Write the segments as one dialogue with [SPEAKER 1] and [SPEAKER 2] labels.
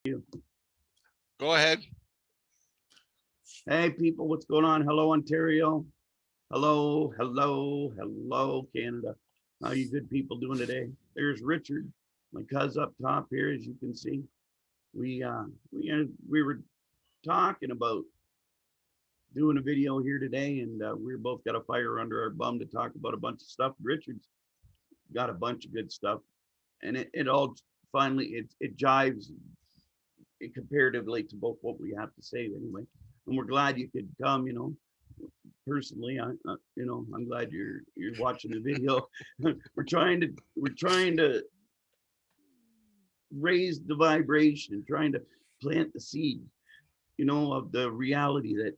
[SPEAKER 1] you.
[SPEAKER 2] Go ahead.
[SPEAKER 1] Hey, people, what's going on? Hello, Ontario. Hello, hello, hello, Canada. How you good people doing today? There's Richard, my cousin up top here, as you can see. We were talking about doing a video here today, and we both got a fire under our bum to talk about a bunch of stuff. Richard's got a bunch of good stuff, and it all finally it jives comparatively to both what we have to say anyway. And we're glad you could come. Personally, I'm glad you're watching the video. we're trying to raise the vibration, trying to plant the seed, of the reality that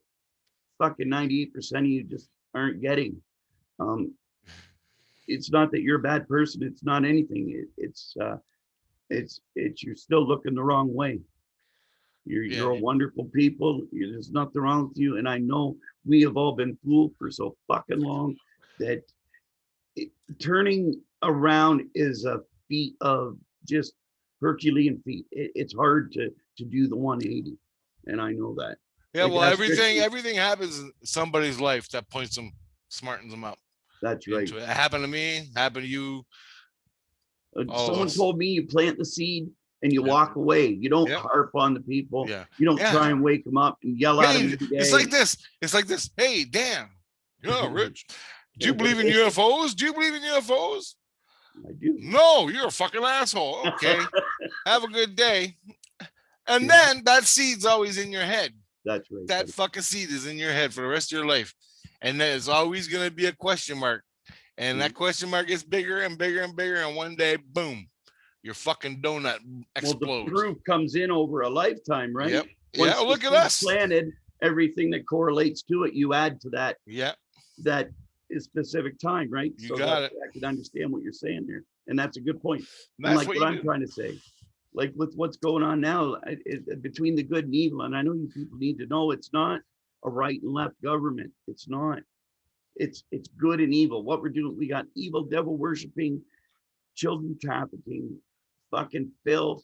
[SPEAKER 1] fucking 98% of you just aren't getting. It's not that you're a bad person. It's not anything. It's you're still looking the wrong way. You're a wonderful people. There's nothing wrong with you. And I know we have all been fooled for so fucking long that turning around is a feat of just Herculean feat. It's hard to do the 180. And I know that.
[SPEAKER 2] Yeah, well, everything happens in somebody's life that points them, smartens them up.
[SPEAKER 1] That's right.
[SPEAKER 2] It happened to me, happened to you.
[SPEAKER 1] Someone told me you plant the seed and you walk away. You don't harp on the people.
[SPEAKER 2] Yeah.
[SPEAKER 1] You don't try and wake them up and yell at them every day.
[SPEAKER 2] It's like this. Hey, Dan, Rich, do you believe in UFOs? Do you believe in UFOs?
[SPEAKER 1] I do.
[SPEAKER 2] No, you're a fucking asshole. Okay. Have a good day. And then that seed's always in your head.
[SPEAKER 1] That's right.
[SPEAKER 2] That fucking seed is in your head for the rest of your life. And there's always going to be a question mark. And that question mark gets bigger and bigger and bigger. And one day, boom, your fucking donut explodes.
[SPEAKER 1] Well, the proof comes in over a lifetime, right?
[SPEAKER 2] Yep. Once look at us.
[SPEAKER 1] Planted everything that correlates to it, you add to that.
[SPEAKER 2] Yeah.
[SPEAKER 1] That is specific time, right?
[SPEAKER 2] You got it.
[SPEAKER 1] I can understand what you're saying there. And that's a good point.
[SPEAKER 2] That's
[SPEAKER 1] like what I'm trying to say. Like with what's going on now, between the good and evil, and I know you people need to know it's not a right and left government. It's not. It's good and evil. What we're doing, we got evil, devil worshiping, children trafficking, fucking filth,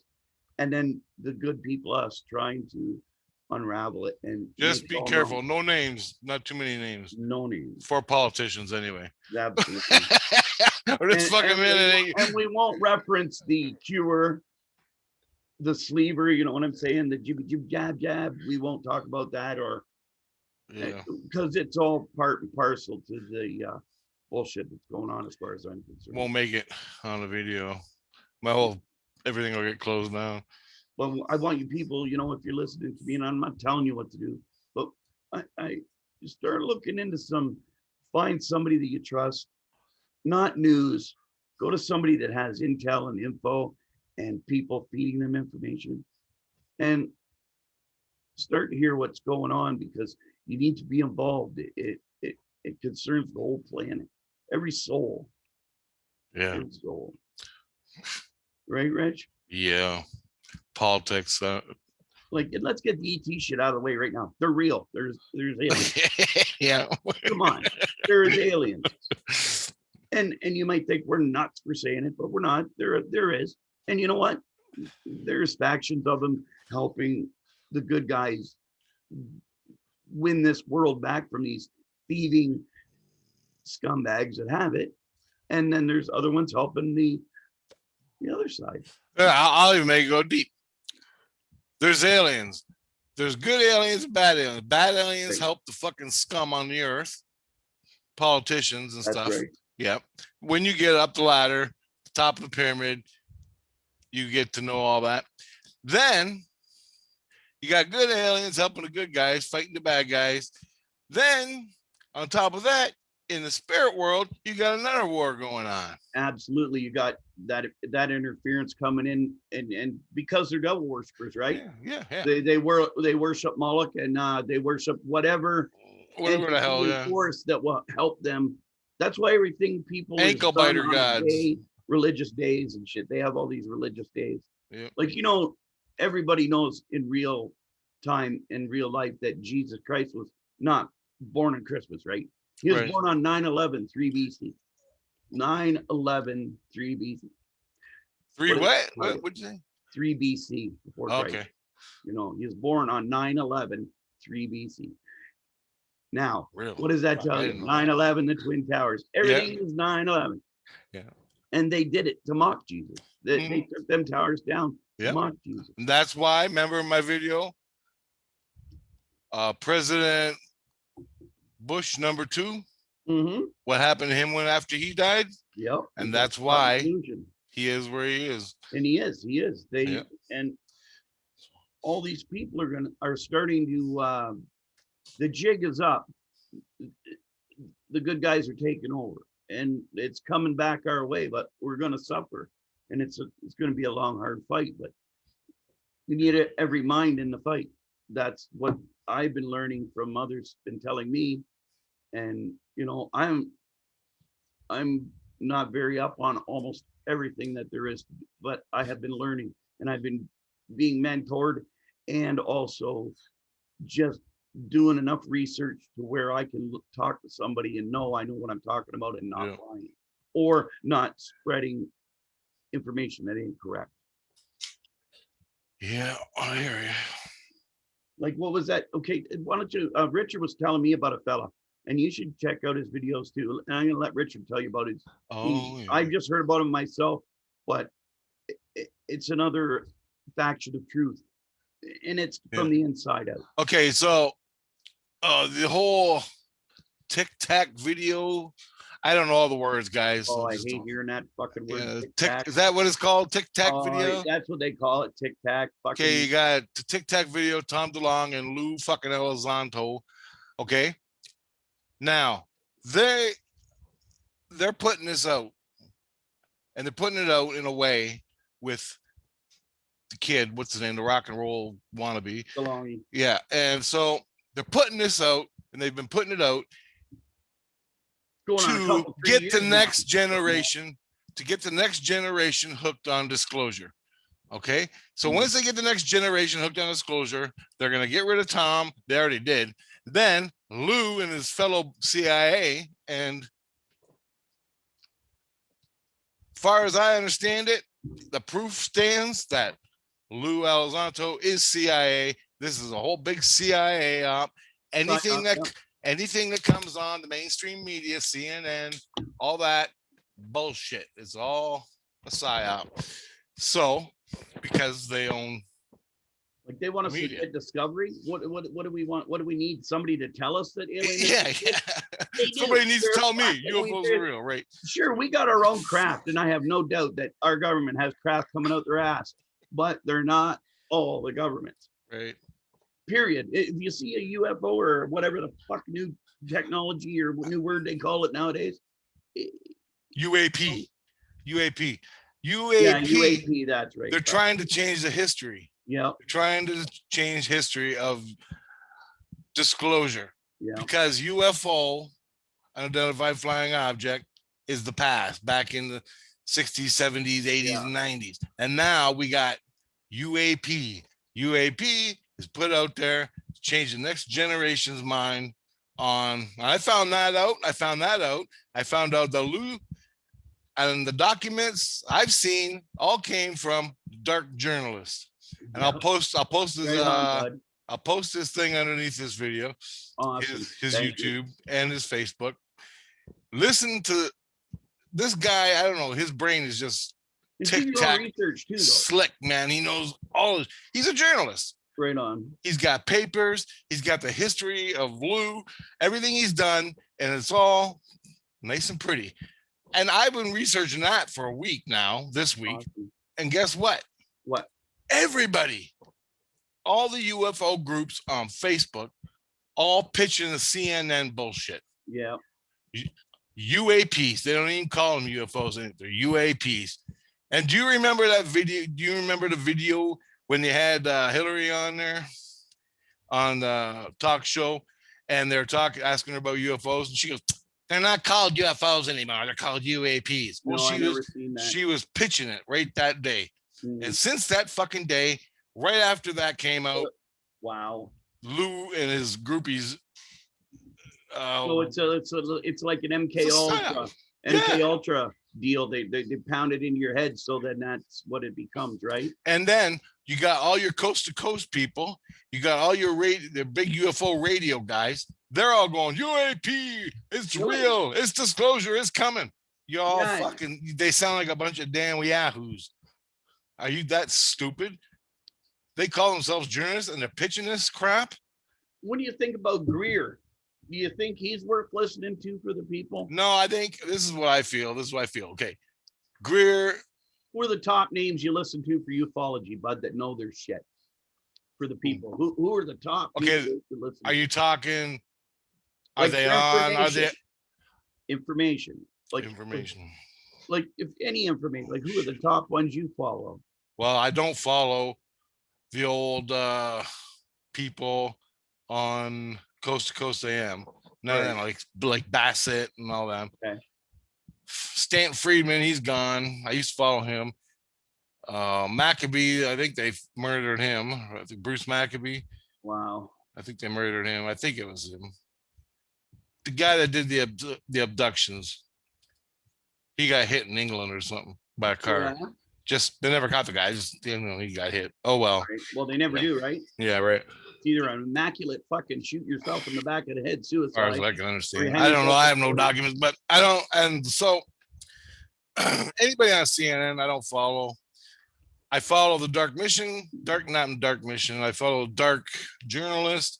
[SPEAKER 1] and then the good people, us, trying to unravel it. And
[SPEAKER 2] just be careful. No names, not too many names.
[SPEAKER 1] No names
[SPEAKER 2] for politicians, anyway.
[SPEAKER 1] Absolutely. And we won't reference the cure. The sleever, you know what I'm saying? The jab jab. We won't talk about that, or because it's all part and parcel to the bullshit that's going on as far as I'm concerned.
[SPEAKER 2] Won't make it on the video. Everything will get closed down.
[SPEAKER 1] Well, I want you people, if you're listening to me, and I'm not telling you what to do, but I start looking into find somebody that you trust, not news. Go to somebody that has intel and info and people feeding them information, and start to hear what's going on, because you need to be involved. It concerns the whole planet, every soul.
[SPEAKER 2] Yeah.
[SPEAKER 1] Every soul. Right, Rich?
[SPEAKER 2] Yeah. Politics.
[SPEAKER 1] Like, let's get the ET shit out of the way right now. They're real. There's aliens.
[SPEAKER 2] Yeah.
[SPEAKER 1] Come on. There's aliens. And you might think we're nuts for saying it, but we're not. There is. And you know what? There's factions of them helping the good guys win this world back from these thieving scumbags that have it. And then there's other ones helping the other side.
[SPEAKER 2] I'll even make it go deep. There's aliens. There's good aliens and bad aliens. Bad aliens help the fucking scum on the earth, politicians and stuff.
[SPEAKER 1] Right.
[SPEAKER 2] Yeah. When you get up the ladder, the top of the pyramid, you get to know all that. Then you got good aliens helping the good guys, fighting the bad guys. Then on top of that, in the spirit world, you got another war going on.
[SPEAKER 1] Absolutely. You got that interference coming in, and because they're devil worshippers, right?
[SPEAKER 2] Yeah.
[SPEAKER 1] They worship Moloch, and they worship whatever
[SPEAKER 2] the hell,
[SPEAKER 1] force that will help them. That's why everything people
[SPEAKER 2] ankle biter gods.
[SPEAKER 1] Religious days and shit. They have all these religious days.
[SPEAKER 2] Yeah.
[SPEAKER 1] Like, everybody knows in real time, in real life, that Jesus Christ was not born on Christmas, right? He was born on 9/11, 3 BC. 9/11, 3 BC.
[SPEAKER 2] 3 what? What'd you say?
[SPEAKER 1] 3 BC before Christ.
[SPEAKER 2] Okay.
[SPEAKER 1] You know, he was born on 9/11, 3 BC. Now,
[SPEAKER 2] Really?
[SPEAKER 1] what does that
[SPEAKER 2] Fuck,
[SPEAKER 1] tell
[SPEAKER 2] I
[SPEAKER 1] you?
[SPEAKER 2] didn't know that.
[SPEAKER 1] 9/11, the Twin Towers. Everything is 9/11.
[SPEAKER 2] Yeah.
[SPEAKER 1] And they did it to mock Jesus. They
[SPEAKER 2] Mhm.
[SPEAKER 1] took them towers down to
[SPEAKER 2] Yep.
[SPEAKER 1] mock Jesus.
[SPEAKER 2] And that's why, remember my video? President Bush #2.
[SPEAKER 1] Mm-hmm.
[SPEAKER 2] What happened to him when after he died?
[SPEAKER 1] Yep.
[SPEAKER 2] And that's why
[SPEAKER 1] Illusion.
[SPEAKER 2] he is where he is.
[SPEAKER 1] And he is. They
[SPEAKER 2] Yeah.
[SPEAKER 1] and all these people are starting to the jig is up. The good guys are taking over, and it's coming back our way, but we're going to suffer, and it's going to be a long, hard fight. But we need every mind in the fight. That's what I've been learning from others, been telling me, and you know, I'm not very up on almost everything that there is, but I have been learning, and I've been being mentored, and also just doing enough research to where I can talk to somebody and know I know what I'm talking about and not lying or not spreading information that ain't correct.
[SPEAKER 2] Yeah, I hear you.
[SPEAKER 1] Like, what was that? Okay, why don't you? Richard was telling me about a fella, and you should check out his videos too. And I'm gonna let Richard tell you about his.
[SPEAKER 2] Oh,
[SPEAKER 1] I just heard about him myself, but it's another faction of truth, and it's from the inside out.
[SPEAKER 2] Okay, so the whole Tic Tac video, I don't know all the words, guys.
[SPEAKER 1] Oh,
[SPEAKER 2] So
[SPEAKER 1] I hate hearing that fucking word.
[SPEAKER 2] yeah,
[SPEAKER 1] Tic Tac.
[SPEAKER 2] is that what it's called? Tic Tac video?
[SPEAKER 1] That's what they call it, Tic Tac.
[SPEAKER 2] Okay, you got the Tic Tac video, Tom DeLonge and Lou fucking Elizondo. Okay. Now, they're putting this out, and they're putting it out in a way with the kid, what's his name, the rock and roll wannabe.
[SPEAKER 1] DeLonge.
[SPEAKER 2] Yeah, and so they're putting this out, and they've been putting it out to get the next generation, hooked on disclosure. Okay, so once they get the next generation hooked on disclosure, they're gonna get rid of Tom. They already did. Then Lou and his fellow CIA, and far as I understand it, the proof stands that Lou Elizondo is CIA. This is a whole big CIA op. Anything that comes on the mainstream media, CNN, all that bullshit, is all a psyop. So, because they own,
[SPEAKER 1] like, they want us to get Discovery. What do we want? What do we need? Somebody to tell us that aliens?
[SPEAKER 2] Yeah. Somebody needs to tell me UFOs are real, right?
[SPEAKER 1] Sure, we got our own craft, and I have no doubt that our government has craft coming out their ass, but they're not all the governments.
[SPEAKER 2] Right.
[SPEAKER 1] Period. If you see a UFO or whatever the fuck new technology or new word they call it nowadays,
[SPEAKER 2] UAP.
[SPEAKER 1] Yeah, UAP. That's right.
[SPEAKER 2] They're trying to change the history.
[SPEAKER 1] Yeah.
[SPEAKER 2] They're trying to change history of disclosure. Yeah. Because UFO, unidentified flying object, is the past, back in the 60s, 70s, 80s, and 90s. And now we got UAP. UAP is put out there to change the next generation's mind on. I found that out. I found out the Lou and the documents I've seen all came from dark journalists. And I'll post this I'll post this thing underneath this video. Awesome. His YouTube and his Facebook. Listen to this guy. I don't know. His brain is just tic-tac slick, man. He knows all. He's a journalist.
[SPEAKER 1] Right on.
[SPEAKER 2] He's got papers. He's got the history of Lou, everything he's done, and it's all nice and pretty. And I've been researching that for a week now, this week. Awesome. And guess what?
[SPEAKER 1] What?
[SPEAKER 2] Everybody, all the UFO groups on Facebook, all pitching the CNN bullshit.
[SPEAKER 1] Yeah.
[SPEAKER 2] UAPs. They don't even call them UFOs. They're UAPs. And do you remember that video? Do you remember the video when they had Hillary on there on the talk show, and they're asking her about UFOs, and she goes, "They're not called UFOs anymore. They're called UAPs." Well, she was pitching it right that day. And since that fucking day, right after that came out,
[SPEAKER 1] wow,
[SPEAKER 2] Lou and his groupies.
[SPEAKER 1] So it's like an MK Ultra deal. They pound it into your head, so then that's what it becomes, right?
[SPEAKER 2] And then you got all your coast to coast people. You got all your the big UFO radio guys. They're all going UAP. It's real. It's disclosure. It's coming. You all fucking. They sound like a bunch of damn yahoos. Are you that stupid? They call themselves journalists and they're pitching this crap.
[SPEAKER 1] What do you think about Greer? Do you think he's worth listening to for the people?
[SPEAKER 2] No, I think this is what I feel. Okay. Greer.
[SPEAKER 1] Who are the top names you listen to for ufology, bud, that know their shit? For the people. Who are the top?
[SPEAKER 2] Okay. Are you talking? Are
[SPEAKER 1] like
[SPEAKER 2] they on? Are they
[SPEAKER 1] information? Like
[SPEAKER 2] information.
[SPEAKER 1] Like if any information, like who are the top ones you follow?
[SPEAKER 2] Well, I don't follow the old people on Coast to Coast AM. No, like Bassett and all that.
[SPEAKER 1] Okay.
[SPEAKER 2] Stanton Friedman, he's gone. I used to follow him. Maccabee, I think they murdered him. I think Bruce Maccabee.
[SPEAKER 1] Wow.
[SPEAKER 2] I think they murdered him. I think it was him. The guy that did the abductions. He got hit in England or something by a car.
[SPEAKER 1] Yeah.
[SPEAKER 2] Just they never caught the guy. Just he got hit. Oh well.
[SPEAKER 1] Right. Well, they never do, right?
[SPEAKER 2] Yeah, right.
[SPEAKER 1] It's either an immaculate fucking shoot yourself in the back of the head suicide.
[SPEAKER 2] As far as I can understand. I don't know. I have no documents, but I don't. And so anybody on CNN, I don't follow. I follow the Dark Mission. I follow Dark Journalist.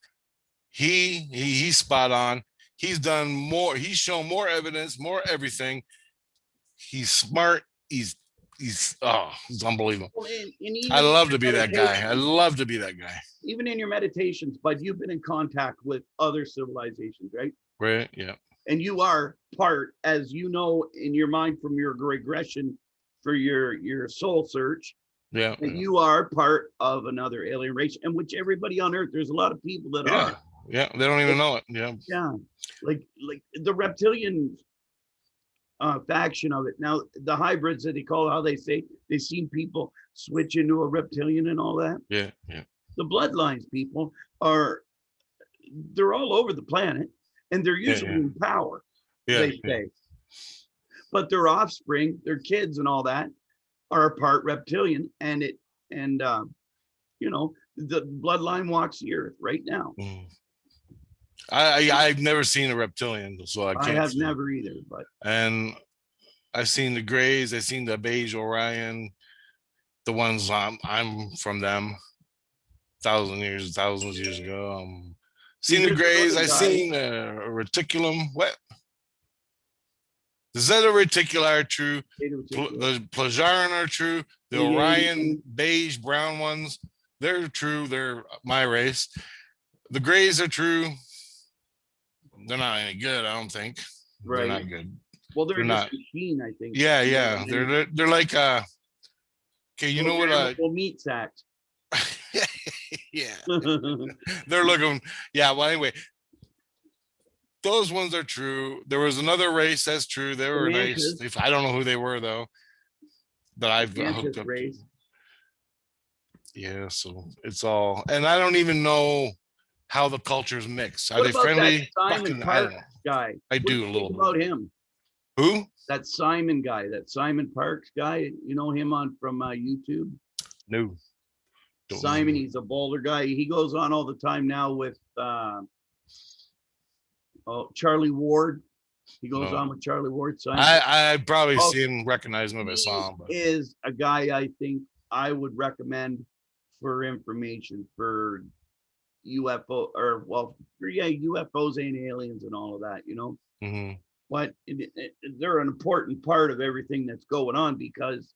[SPEAKER 2] He's spot on. He's done more. He's shown more evidence, more everything. He's smart. He's unbelievable. Well, and I love to be that guy.
[SPEAKER 1] Even in your meditations, but you've been in contact with other civilizations, right?
[SPEAKER 2] Right. Yeah.
[SPEAKER 1] And you are part, as you know, in your mind from your regression for your soul search.
[SPEAKER 2] Yeah.
[SPEAKER 1] That you are part of another alien race, and which everybody on Earth, there's a lot of people that are.
[SPEAKER 2] Yeah. They don't even know it. Yeah.
[SPEAKER 1] Yeah. Like the reptilian faction of it. Now, the hybrids that they call, how they say they've seen people switch into a reptilian and all that.
[SPEAKER 2] Yeah, yeah.
[SPEAKER 1] The bloodlines people they're all over the planet, and they're usually in power. They say, but their offspring, their kids, and all that are part reptilian, and the bloodline walks the earth right now.
[SPEAKER 2] Mm. I've never seen a reptilian, so I can't.
[SPEAKER 1] I have never either,
[SPEAKER 2] and I've seen the Greys, I've seen the Beige Orion, the ones I'm from them, thousands of years ago. Seen the Greys, I've seen a reticulum. What? The Zeta Reticuli are true. The Plajaran are true. The Orion beige brown ones, they're true. They're my race. The Greys are true. They're not any good, I don't think. Right. They're not good.
[SPEAKER 1] Well, they're not machine, I think.
[SPEAKER 2] Yeah, yeah. They're like okay, you know what
[SPEAKER 1] meat sacks.
[SPEAKER 2] Yeah. They're looking, yeah, well anyway. Those ones are true. There was another race that's true. They were nice. I don't know who they were though. But I've hooked up. Race. Yeah, so it's all, and I don't even know how the cultures mix. Are they friendly?
[SPEAKER 1] Simon Parks guy.
[SPEAKER 2] I do a little
[SPEAKER 1] about him.
[SPEAKER 2] Who?
[SPEAKER 1] That Simon guy, that Simon Parks guy. You know him from YouTube?
[SPEAKER 2] No.
[SPEAKER 1] Simon, he's a Boulder guy. He goes on all the time now with Charlie Ward. He goes on with Charlie Ward. Simon.
[SPEAKER 2] I probably recognize him if I saw him. But.
[SPEAKER 1] Is a guy I think I would recommend for information for UFO UFOs and aliens and all of that,
[SPEAKER 2] Mm-hmm.
[SPEAKER 1] But they're an important part of everything that's going on because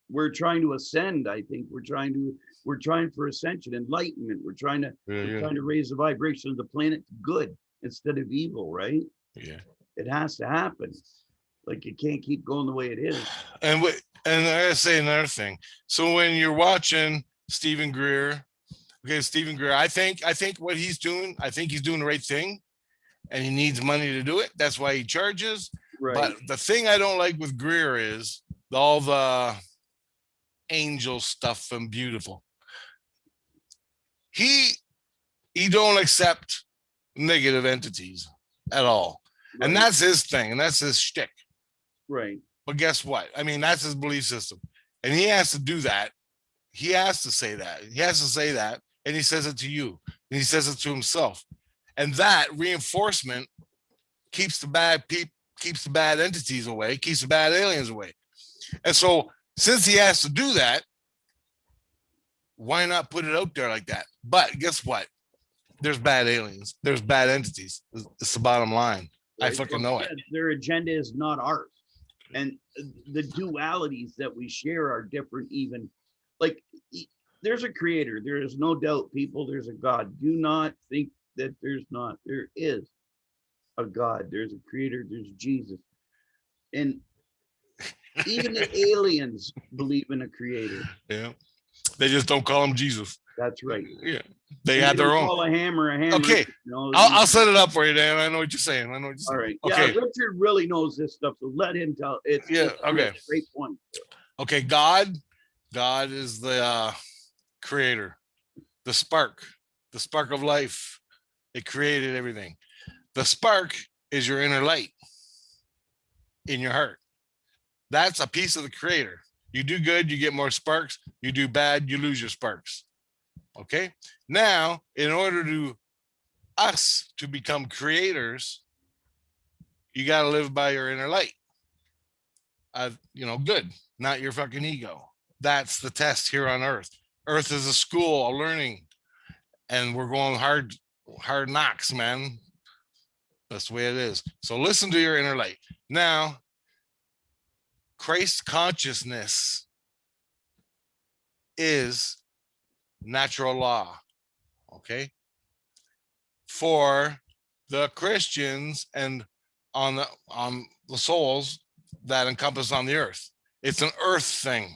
[SPEAKER 1] we're trying to ascend. I think we're trying for ascension, enlightenment. We're trying to raise the vibration of the planet to good instead of evil, right?
[SPEAKER 2] Yeah,
[SPEAKER 1] it has to happen. Like it can't keep going the way it is.
[SPEAKER 2] And I gotta say another thing. So when you're watching Stephen Greer, I think what he's doing, I think he's doing the right thing, and he needs money to do it. That's why he charges. Right. But the thing I don't like with Greer is all the angel stuff and beautiful. He don't accept negative entities at all. Right. And that's his thing, and that's his shtick.
[SPEAKER 1] Right.
[SPEAKER 2] But guess what? I mean, that's his belief system. And he has to do that. He has to say that. He has to say that. And he says it to you. And he says it to himself. And that reinforcement keeps the bad people, keeps the bad entities away, keeps the bad aliens away. And so since he has to do that, why not put it out there like that? But guess what? There's bad aliens. There's bad entities. It's the bottom line. Right? I fucking know it.
[SPEAKER 1] Their agenda is not ours. And the dualities that we share are different. Even like there's a creator. There is no doubt, people, there's a God. Do not think that there's not. There is a God. There's a creator. There's Jesus. And even the aliens believe in a creator.
[SPEAKER 2] Yeah. They just don't call him Jesus.
[SPEAKER 1] That's right.
[SPEAKER 2] Yeah. They had their own.
[SPEAKER 1] Call a hammer a hammer.
[SPEAKER 2] Okay.
[SPEAKER 1] You know,
[SPEAKER 2] I'll set it up for you, Dan. I know what you're saying. I know what you're saying.
[SPEAKER 1] All right.
[SPEAKER 2] Okay.
[SPEAKER 1] Yeah, Richard really knows this stuff, so let him tell. It's
[SPEAKER 2] okay.
[SPEAKER 1] A great point.
[SPEAKER 2] Okay. God is the creator, the spark of life. It created everything. The spark is your inner light in your heart. That's a piece of the creator. You do good, you get more sparks. You do bad, you lose your sparks. Okay. Now, in order to us to become creators, you got to live by your inner light. Good, not your fucking ego. That's the test here on Earth. Earth is a school, a learning, and we're going hard knocks, man. That's the way it is. So listen to your inner light. Now, Christ consciousness is natural law, okay? For the Christians and on the souls that encompass on the earth. It's an earth thing.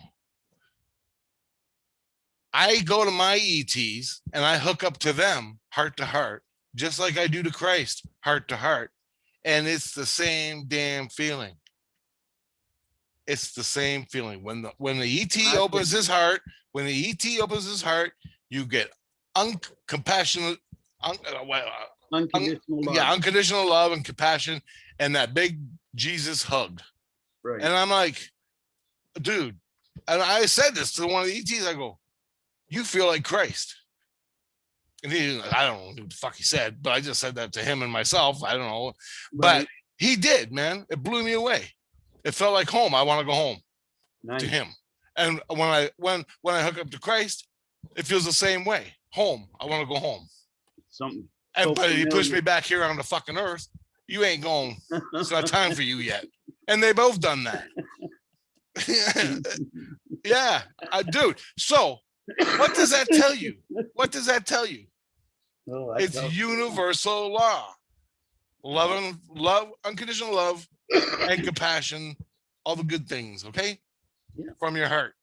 [SPEAKER 2] I go to my ETs and I hook up to them heart to heart, just like I do to Christ, heart to heart. And it's the same damn feeling. It's the same feeling. When the ET opens his heart, you get unconditional love. Yeah, unconditional love and compassion and that big Jesus hug. Right. And I'm like, dude, and I said this to one of the ETs, I go, you feel like Christ. And I don't know what the fuck he said, but I just said that to him and myself. I don't know. Right. But he did, man. It blew me away. It felt like home. I want to go home to him. And when I hook up to Christ, it feels the same way. Home. I want to go home.
[SPEAKER 1] Something.
[SPEAKER 2] But he pushed me back here on the fucking earth. You ain't going. It's not time for you yet. And they both done that. Yeah, dude. So what does that tell you? What does that tell you? Oh, it's universal law. Love, unconditional love, and compassion, all the good things, okay? Yeah. From your heart.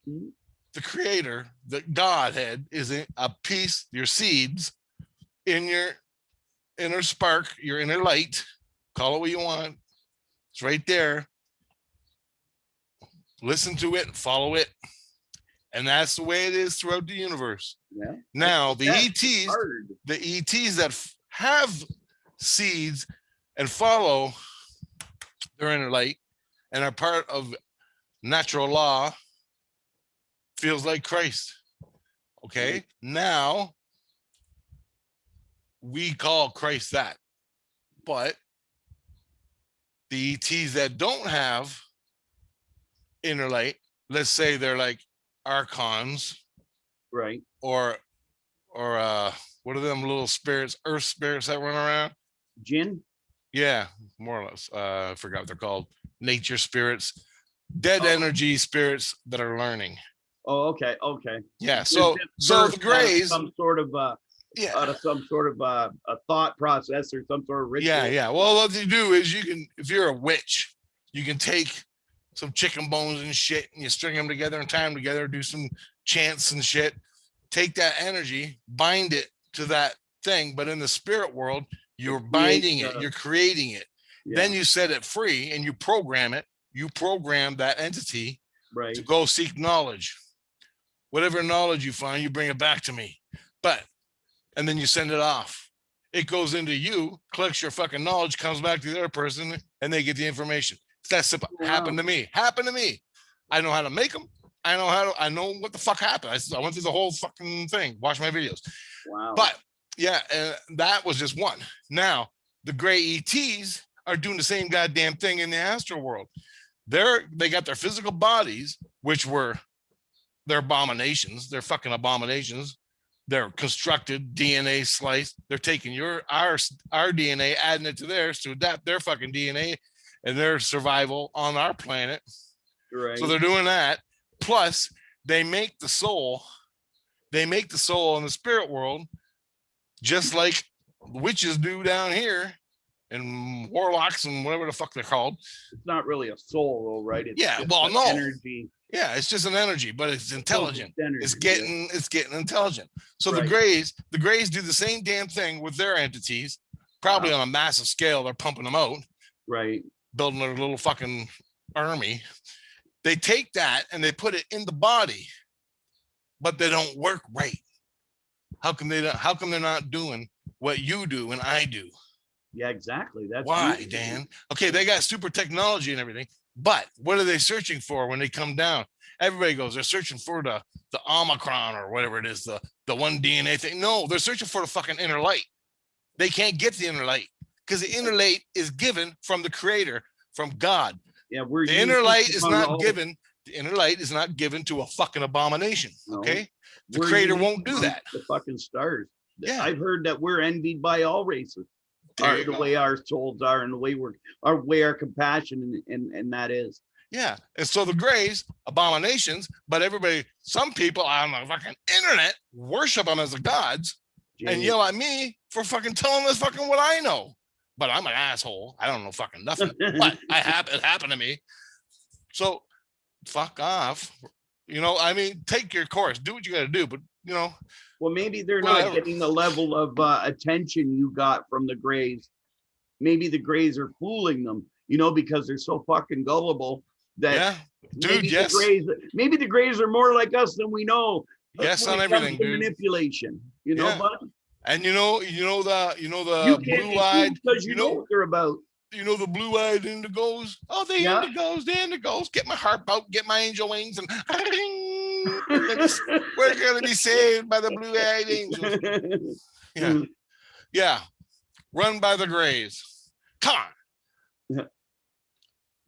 [SPEAKER 2] Mm-hmm. The creator, the Godhead, is a piece, your seeds, in your inner spark, your inner light. Call it what you want. It's right there. Listen to it, follow it. And that's the way it is throughout the universe. Yeah. Now, the ETs that have seeds and follow their inner light and are part of natural law feels like Christ. Okay. Now we call Christ that. But the ETs that don't have inner light, let's say they're like archons,
[SPEAKER 1] right?
[SPEAKER 2] Or what are them little spirits, earth spirits that run around?
[SPEAKER 1] Jinn?
[SPEAKER 2] Yeah, more or less. I forgot what they're called. Nature spirits, dead energy spirits that are learning.
[SPEAKER 1] Oh, okay.
[SPEAKER 2] Yeah. So the grays,
[SPEAKER 1] some sort of out of some sort of a thought process or some sort of ritual.
[SPEAKER 2] Yeah. Well, what you do is if you're a witch, you can take some chicken bones and shit, and you string them together and tie them together, do some chants and shit. Take that energy, bind it to that thing, but in the spirit world, you're binding it, you're creating it. Yeah. Then you set it free and you program it. You program that entity to go seek knowledge. Whatever knowledge you find, you bring it back to me. And then you send it off. It goes into you, collects your fucking knowledge, comes back to the other person, and they get the information. That's simple.
[SPEAKER 1] Wow.
[SPEAKER 2] Happened to me. Happened to me. I know how to make them. I know what the fuck happened. I went through the whole fucking thing. Watch my videos.
[SPEAKER 1] Wow.
[SPEAKER 2] But yeah, that was just one. Now the gray ETs are doing the same goddamn thing in the astral world. They got their physical bodies, which were their abominations. They're fucking abominations. They're constructed DNA sliced. They're taking our DNA, adding it to theirs to adapt their fucking DNA and their survival on our planet.
[SPEAKER 1] Right.
[SPEAKER 2] So they're doing that. Plus, they make the soul in the spirit world, just like witches do down here, and warlocks and whatever the fuck they're called.
[SPEAKER 1] It's not really a soul, though, right? It's
[SPEAKER 2] no
[SPEAKER 1] energy.
[SPEAKER 2] Yeah, it's just an energy, but it's intelligent. It's getting intelligent. So
[SPEAKER 1] right.
[SPEAKER 2] the grays do the same damn thing with their entities, probably on a massive scale. They're pumping them out,
[SPEAKER 1] right?
[SPEAKER 2] Building their little fucking army. They take that and they put it in the body, but they don't work right. How come they're not doing what you do and I do?
[SPEAKER 1] Yeah, exactly. That's
[SPEAKER 2] why, Dan. Okay, they got super technology and everything, but what are they searching for when they come down? Everybody goes, they're searching for the Omicron or whatever it is, the one DNA thing. No, they're searching for the fucking inner light. They can't get the inner light because the inner light is given from the Creator, from God.
[SPEAKER 1] Yeah,
[SPEAKER 2] the inner light is not given. The inner light is not given to a fucking abomination. Okay, the Creator won't do that.
[SPEAKER 1] The fucking stars.
[SPEAKER 2] Yeah,
[SPEAKER 1] I've heard that we're envied by all races. The way our souls are, and the way our compassion and that is.
[SPEAKER 2] Yeah, and so the grays, abominations, but some people on the fucking internet worship them as the gods and yell at me for fucking telling us fucking what I know. But I'm an asshole. I don't know fucking nothing. But it happened to me. So fuck off. I mean, take your course, do what you got to do. But
[SPEAKER 1] well, maybe they're not getting the level of attention you got from the grays. Maybe the grays are fooling them, because they're so fucking gullible that maybe the grays are more like us than we know.
[SPEAKER 2] Yes, on everything, dude.
[SPEAKER 1] Manipulation, but.
[SPEAKER 2] And the blue-eyed,
[SPEAKER 1] because you know what they're about.
[SPEAKER 2] The blue-eyed indigos. Oh, the indigos. Get my harp out, get my angel wings, and we're gonna be saved by the blue-eyed angels. Yeah. Run by the grays. Come on.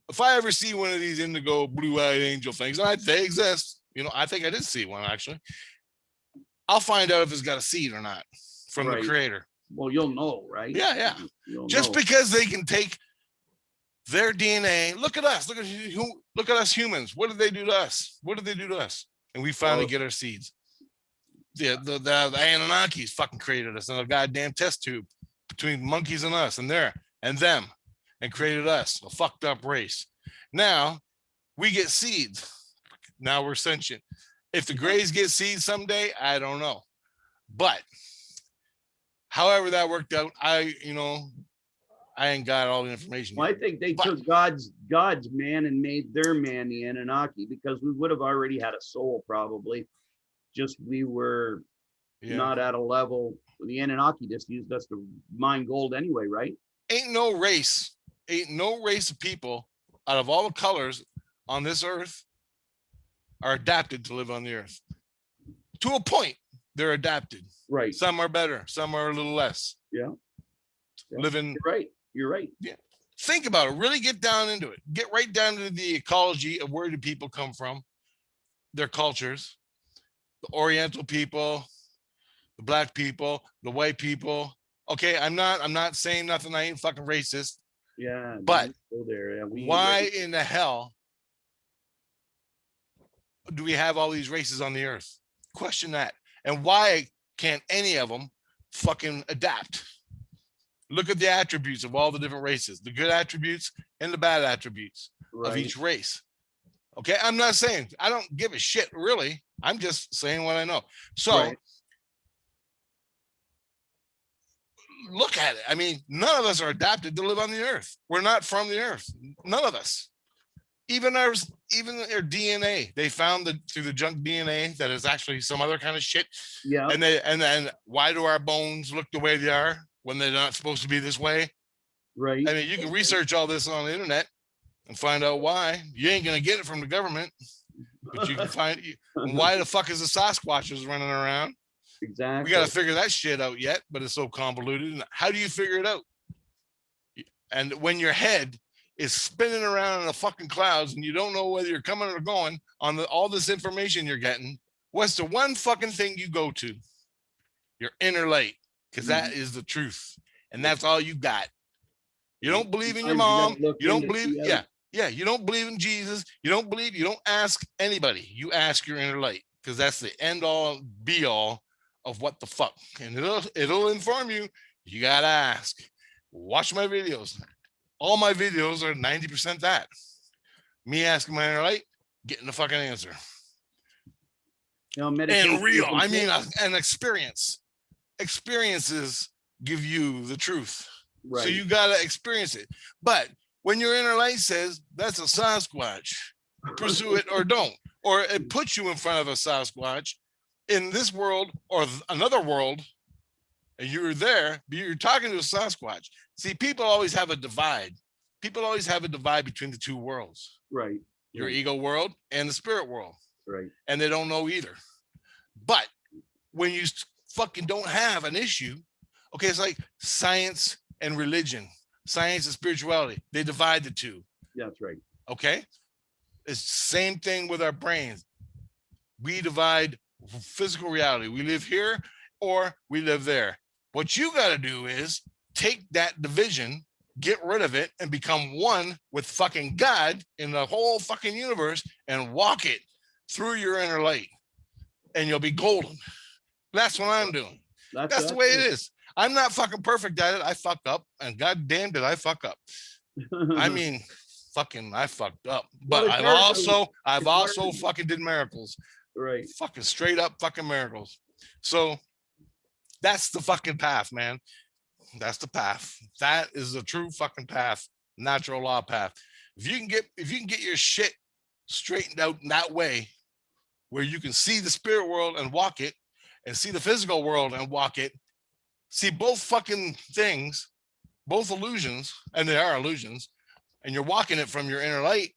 [SPEAKER 2] If I ever see one of these indigo blue-eyed angel things, and they exist, I think I did see one actually. I'll find out if it's got a seed or not. From the Creator.
[SPEAKER 1] Well, you'll know, right?
[SPEAKER 2] Yeah. Just because they can take their DNA. Look at us. Look at us humans. What did they do to us? And we finally get our seeds. The Anunnakis fucking created us in a goddamn test tube between monkeys and us and them and created us, a fucked up race. Now we get seeds. Now we're sentient. If the grays get seeds someday, I don't know. But however that worked out, I ain't got all the information.
[SPEAKER 1] Well, I think they took God's man and made their man the Anunnaki, because we would have already had a soul probably. Just we were not at a level. The Anunnaki just used us to mine gold anyway, right?
[SPEAKER 2] Ain't no race of people out of all the colors on this earth are adapted to live on the earth. To a point, they're adapted.
[SPEAKER 1] Right.
[SPEAKER 2] Some are better, some are a little less.
[SPEAKER 1] Yeah.
[SPEAKER 2] Living.
[SPEAKER 1] You're right.
[SPEAKER 2] Yeah. Think about it. Really get down into it. Get right down to the ecology of where do people come from, their cultures, the Oriental people, the black people, the white people. Okay, I'm not saying nothing. I ain't fucking racist.
[SPEAKER 1] Yeah.
[SPEAKER 2] But
[SPEAKER 1] go there. Yeah,
[SPEAKER 2] why in the hell do we have all these races on the earth? Question that. And why can't any of them fucking adapt? Look at the attributes of all the different races, the good attributes and the bad attributes of each race. Okay, I'm not saying I don't give a shit, really. I'm just saying what I know. So look at it. I mean, none of us are adapted to live on the earth. We're not from the earth. None of us. Even their DNA, they found through the junk DNA that is actually some other kind of shit.
[SPEAKER 1] Yeah.
[SPEAKER 2] And then why do our bones look the way they are when they're not supposed to be this way?
[SPEAKER 1] Right.
[SPEAKER 2] I mean, you can research all this on the internet. and find out why. You ain't gonna get it from the government, but you can find why the fuck is the Sasquatches running around?
[SPEAKER 1] Exactly.
[SPEAKER 2] We got to figure that shit out yet, but it's so convoluted. And how do you figure it out? And when your head is spinning around in the fucking clouds and you don't know whether you're coming or going on all this information you're getting, what's the one fucking thing you go to? Your inner light, because that is the truth, and that's all you got. You don't believe in your mom. You don't believe, you don't believe in Jesus. You don't ask anybody. You ask your inner light, because that's the end all be all of what the fuck. And it'll inform you. You gotta ask. Watch my videos. All my videos are 90% that. Me asking my inner light, getting the fucking answer. And real. I mean, an experience. Experiences give you the truth. Right. So you gotta experience it. But when your inner light says that's a Sasquatch, pursue it or don't. Or it puts you in front of a Sasquatch in this world or another world, and you're there, you're talking to a Sasquatch. See, people always have a divide. People always have a divide between the two worlds.
[SPEAKER 1] Right.
[SPEAKER 2] Your ego world and the spirit world.
[SPEAKER 1] Right.
[SPEAKER 2] And they don't know either. But when you fucking don't have an issue, okay, it's like science and religion, science and spirituality. They divide the two.
[SPEAKER 1] That's right.
[SPEAKER 2] Okay. It's the same thing with our brains. We divide physical reality. We live here or we live there. What you got to do is take that division, get rid of it, and become one with fucking God in the whole fucking universe and walk it through your inner light, and you'll be golden. That's what I'm doing. That's the way it is. I'm not fucking perfect at it. I fuck up, and god damn did I fuck up. I mean, fucking I fucked up. But well, I've also fucking did miracles.
[SPEAKER 1] Right.
[SPEAKER 2] Fucking straight up fucking miracles. So that's the fucking path, man. That's the path. That is the true fucking path. Natural law path. If you can get your shit straightened out in that way, where you can see the spirit world and walk it, and see the physical world and walk it, see both fucking things, both illusions, and they are illusions, and you're walking it from your inner light,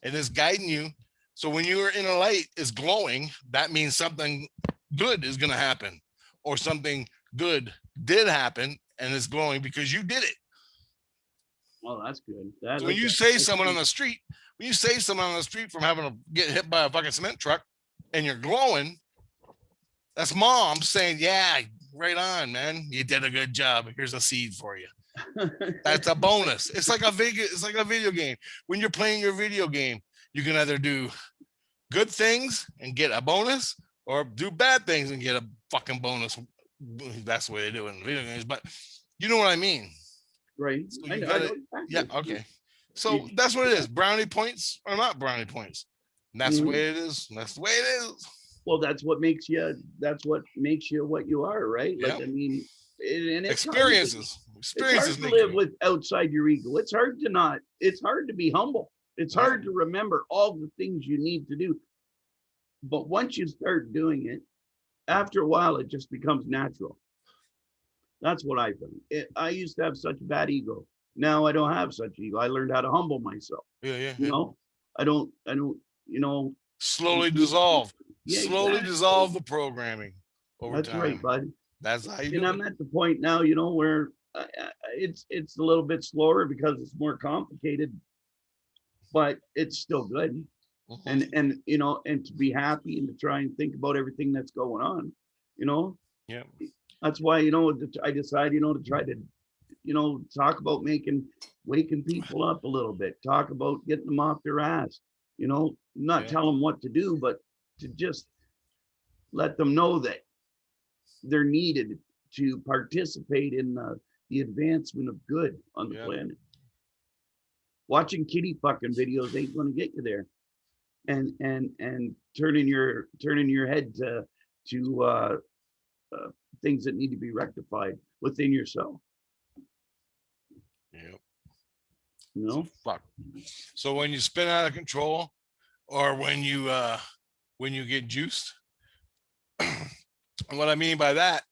[SPEAKER 2] and it's guiding you. So when your inner light is glowing, that means something good is going to happen, or something good did happen and it's glowing because you did it.
[SPEAKER 1] Well, that's good.
[SPEAKER 2] So when you say someone on the street, from having to get hit by a fucking cement truck and you're glowing, that's mom saying, yeah, right on, man. You did a good job. Here's a seed for you. That's a bonus. It's like a video game. When you're playing your video game, you can either do good things and get a bonus, or do bad things and get a fucking bonus. That's the way they do it in video games, but you know what I mean.
[SPEAKER 1] Right.
[SPEAKER 2] So yeah, okay. So that's what it is. Brownie points are not brownie points. And that's the way it is. That's the way it is.
[SPEAKER 1] Well, that's what makes you what you are, right? Like, I mean, and
[SPEAKER 2] experiences
[SPEAKER 1] it's hard to live with outside your ego. It's hard to be humble. It's hard to remember all the things you need to do. But once you start doing it, after a while, it just becomes natural. That's what I found. I used to have such a bad ego. Now I don't have such ego. I learned how to humble myself.
[SPEAKER 2] Yeah.
[SPEAKER 1] You know, I don't,
[SPEAKER 2] slowly dissolve. Yeah, slowly dissolve the programming over
[SPEAKER 1] That's
[SPEAKER 2] time.
[SPEAKER 1] Right, bud.
[SPEAKER 2] That's how you do
[SPEAKER 1] it. And I'm at the point now, where it's a little bit slower because it's more complicated, but it's still good. And and to be happy and to try and think about everything that's going on,
[SPEAKER 2] Yeah.
[SPEAKER 1] That's why, I decided, to try to, talk about waking people up a little bit, talk about getting them off their ass, not tell them what to do, but to just let them know that they're needed to participate in the advancement of good on the planet. Watching kitty fucking videos ain't going to get you there. And turning your head to things that need to be rectified within yourself.
[SPEAKER 2] Yeah. Fuck. So when you spin out of control, or when you get juiced, what I mean by that,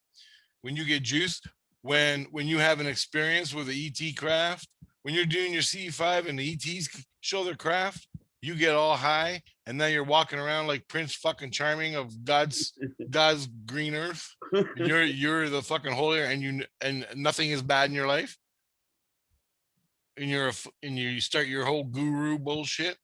[SPEAKER 2] when you get juiced, when you have an experience with the ET craft, when you're doing your C5 and the ETs show their craft, you get all high, and then you're walking around like Prince fucking Charming of God's green earth. You're the fucking holy, and nothing is bad in your life, and you start your whole guru bullshit.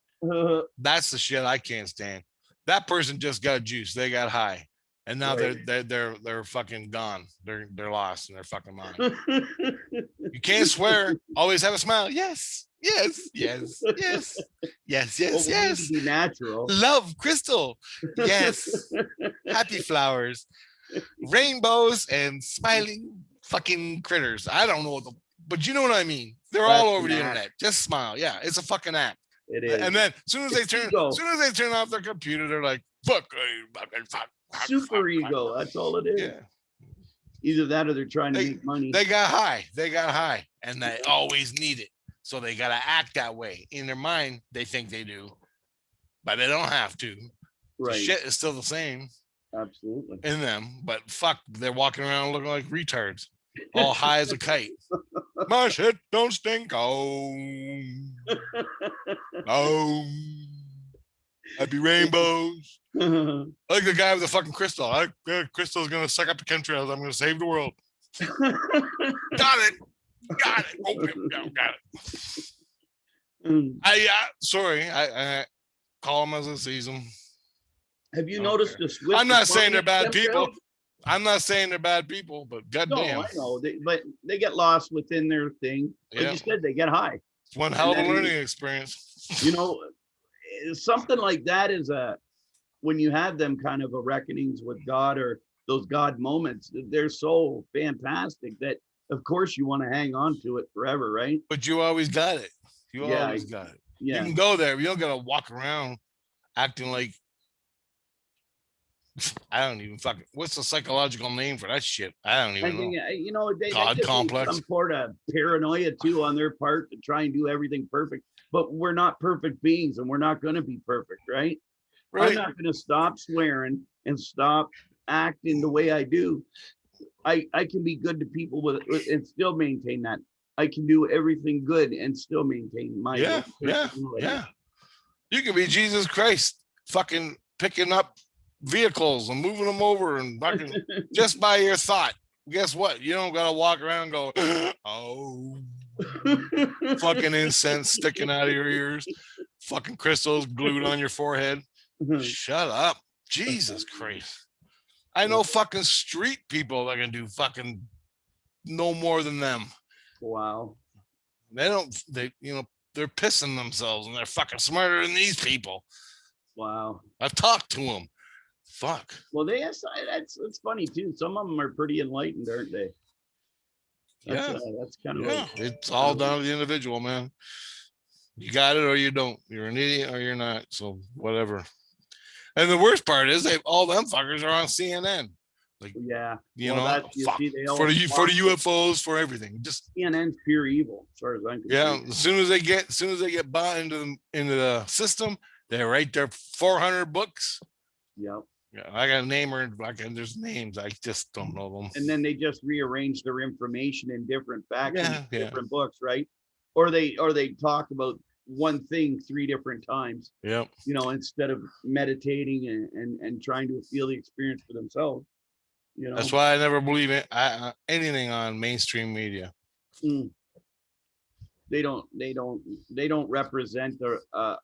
[SPEAKER 2] That's the shit I can't stand. That person just got juice. They got high, and now
[SPEAKER 1] Right.
[SPEAKER 2] they're fucking gone. They're lost in their fucking mind. You can't swear. Always have a smile. Yes, yes, yes, yes, yes, yes,
[SPEAKER 1] Well, we need to
[SPEAKER 2] yes.
[SPEAKER 1] be natural.
[SPEAKER 2] Love, crystal. Yes. Happy flowers, rainbows, and smiling fucking critters. I don't know, but you know what I mean. They're all over the internet. Just smile. Yeah, it's a fucking app.
[SPEAKER 1] It is.
[SPEAKER 2] And then as soon as they turn off their computer, they're like, fuck.
[SPEAKER 1] Super ego. That's all it is.
[SPEAKER 2] Yeah.
[SPEAKER 1] Either that or they're trying to make money.
[SPEAKER 2] They got high. And they always need it. So they got to act that way. In their mind, they think they do, but they don't have to. Right. The shit is still the same.
[SPEAKER 1] Absolutely.
[SPEAKER 2] In them, but fuck, they're walking around looking like retards, all high as a kite. My shit don't stink. Oh, happy rainbows. Like the guy with the fucking crystal. Crystal's gonna suck up the chemtrails. I'm gonna save the world. Got it. Oh, got it. I call them as I sees them.
[SPEAKER 1] Have you noticed the switch?
[SPEAKER 2] I'm not saying they're bad people. I'm not saying they're bad people, but goddamn.
[SPEAKER 1] No, I know. But they get lost within their thing. Like you said, they get high.
[SPEAKER 2] It's one hell of a learning experience.
[SPEAKER 1] You know, something like that is when you have them kind of a reckonings with God or those God moments, they're so fantastic that of course you want to hang on to it forever, right?
[SPEAKER 2] But you always got it. Always got it. Yeah. You can go there. You don't gotta walk around acting like I don't even fucking. What's the psychological name for that shit? I don't even know.
[SPEAKER 1] You know,
[SPEAKER 2] God complex.
[SPEAKER 1] Some sort of paranoia too on their part to try and do everything perfect. But we're not perfect beings, and we're not going to be perfect, right? I'm not going to stop swearing and stop acting the way I do. I can be good to people with and still maintain that. I can do everything good and still maintain my
[SPEAKER 2] yeah. You can be Jesus Christ, fucking picking up vehicles and moving them over and fucking just by your thought. Guess what? You don't gotta walk around and go, oh, fucking incense sticking out of your ears, fucking crystals glued on your forehead. Shut up. Jesus Christ. I know fucking street people that can do fucking no more than them.
[SPEAKER 1] Wow.
[SPEAKER 2] They're pissing themselves and they're fucking smarter than these people.
[SPEAKER 1] Wow.
[SPEAKER 2] I've talked to them. Fuck.
[SPEAKER 1] Well, that's funny too. Some of them are pretty enlightened, aren't they? That's kind of
[SPEAKER 2] it's all down to the individual, man. You got it or you don't. You're an idiot or you're not. So whatever. And the worst part is all them fuckers are on CNN. Like, for the UFOs, for everything. Just
[SPEAKER 1] CNN's pure evil, as far as I'm concerned.
[SPEAKER 2] Yeah, as soon as they get bought into the system, they're right there. 400 books.
[SPEAKER 1] Yep.
[SPEAKER 2] Yeah, I got a name or there's names. I just don't know them.
[SPEAKER 1] And then they just rearrange their information in different factions, different books, right? Or they talk about one thing 3 different times.
[SPEAKER 2] Yeah.
[SPEAKER 1] You know, instead of meditating and trying to feel the experience for themselves. You know,
[SPEAKER 2] that's why I never believe anything on mainstream media.
[SPEAKER 1] They don't represent a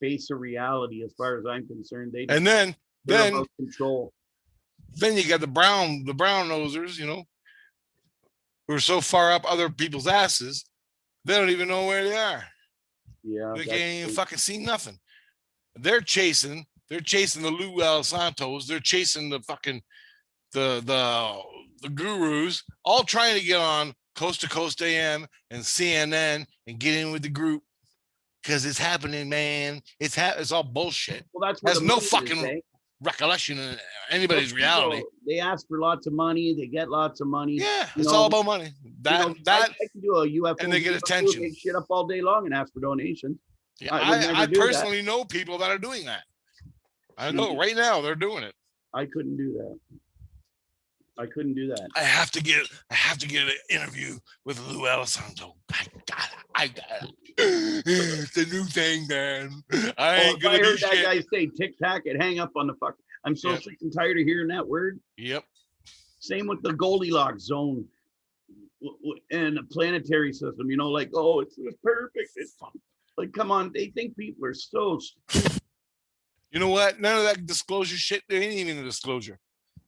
[SPEAKER 1] face of reality as far as I'm concerned.
[SPEAKER 2] Then
[SPEAKER 1] control.
[SPEAKER 2] Then you got the brown nosers, who are so far up other people's asses, they don't even know where they are.
[SPEAKER 1] Yeah,
[SPEAKER 2] they can't even fucking see nothing. They're chasing the Lou Al Santos. They're chasing the fucking the gurus, all trying to get on Coast to Coast AM and CNN and get in with the group. Because it's happening, man. It's all bullshit.
[SPEAKER 1] Well,
[SPEAKER 2] there's no fucking recollection in anybody's reality.
[SPEAKER 1] They ask for lots of money. They get lots of money.
[SPEAKER 2] Yeah, it's all about money. I can
[SPEAKER 1] do a UFO
[SPEAKER 2] and they get attention.
[SPEAKER 1] Make shit up all day long and ask for donations.
[SPEAKER 2] Yeah, I personally know people that are doing that. I know right now they're doing it.
[SPEAKER 1] I couldn't do that. I have to
[SPEAKER 2] get an interview with Lou Elizondo. I got it's a new thing, man. I
[SPEAKER 1] Oh,
[SPEAKER 2] ain't
[SPEAKER 1] if I
[SPEAKER 2] gonna be
[SPEAKER 1] heard that
[SPEAKER 2] shit.
[SPEAKER 1] guy say tic tac, I'd hang up on the fuck. I'm so
[SPEAKER 2] Yep.
[SPEAKER 1] sick and tired of hearing that word.
[SPEAKER 2] Yep.
[SPEAKER 1] Same with the Goldilocks zone and the planetary system. You know, like, oh, it's perfect. It's like, come on, they think people are so stupid.
[SPEAKER 2] You know what? None of that disclosure shit. There ain't even a disclosure.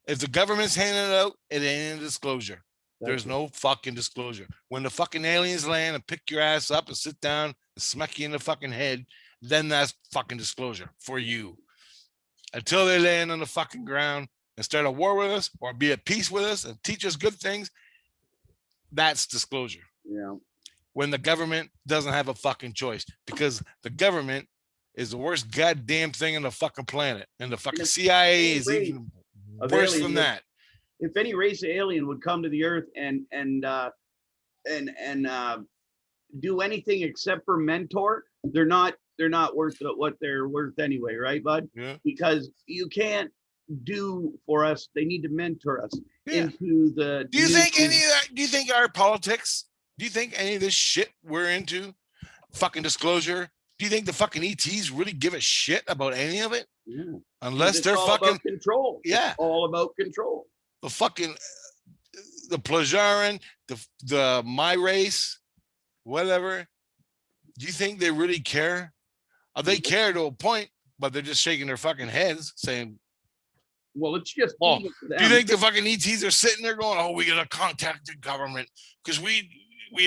[SPEAKER 2] If the government's handing it out, it ain't a disclosure. There's no fucking disclosure. When the fucking aliens land and pick your ass up and sit down and smack you in the fucking head, then that's fucking disclosure for you. Until they land on the fucking ground and start a war with us or be at peace with us and teach us good things, that's disclosure.
[SPEAKER 1] Yeah.
[SPEAKER 2] When the government doesn't have a fucking choice, because the government is the worst goddamn thing on the fucking planet, and the fucking CIA is even worse than that.
[SPEAKER 1] If any race of alien would come to the earth and do anything except for mentor, they're not worth what they're worth anyway, right, bud?
[SPEAKER 2] Yeah.
[SPEAKER 1] Because you can't do for us. They need to mentor us
[SPEAKER 2] Yeah.
[SPEAKER 1] into the.
[SPEAKER 2] Do you think any of that? Do you think our politics? Do you think any of this shit we're into, fucking disclosure? Do you think the fucking ETs really give a shit about any of it?
[SPEAKER 1] Yeah.
[SPEAKER 2] Unless
[SPEAKER 1] It's
[SPEAKER 2] they're
[SPEAKER 1] all
[SPEAKER 2] fucking
[SPEAKER 1] about control.
[SPEAKER 2] Yeah.
[SPEAKER 1] It's all about control.
[SPEAKER 2] The fucking the Plajaran, the my race, whatever. Do you think they really care? They care to a point, but they're just shaking their fucking heads, saying,
[SPEAKER 1] well, it's just.
[SPEAKER 2] "Well, do you think the fucking ETs are sitting there going, "Oh, we gotta contact the government because we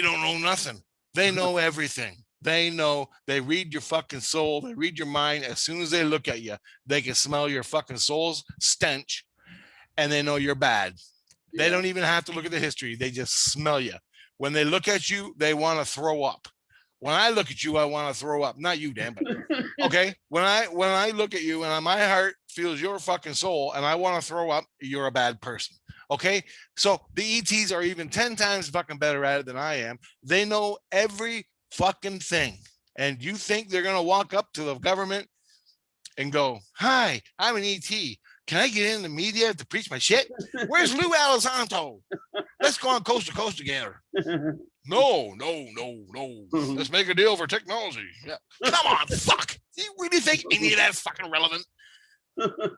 [SPEAKER 2] don't know nothing. They know everything. They know. They read your fucking soul. They read your mind. As soon as they look at you, they can smell your fucking soul's stench, and they know you're bad. They don't even have to look at the history. They just smell you. When they look at you, they want to throw up. When I look at you, I want to throw up. Not you, Dan, but okay. When I look at you and my heart feels your fucking soul and I want to throw up, you're a bad person. Okay. So the ETs are even 10 times fucking better at it than I am. They know every fucking thing. And you think they're going to walk up to the government and go, "Hi, I'm an ET. Can I get in the media to preach my shit? Where's Lou Elizondo? Let's go on coast to coast together." No. Let's make a deal for technology. Yeah. Come on, fuck. You really think any of that's fucking relevant?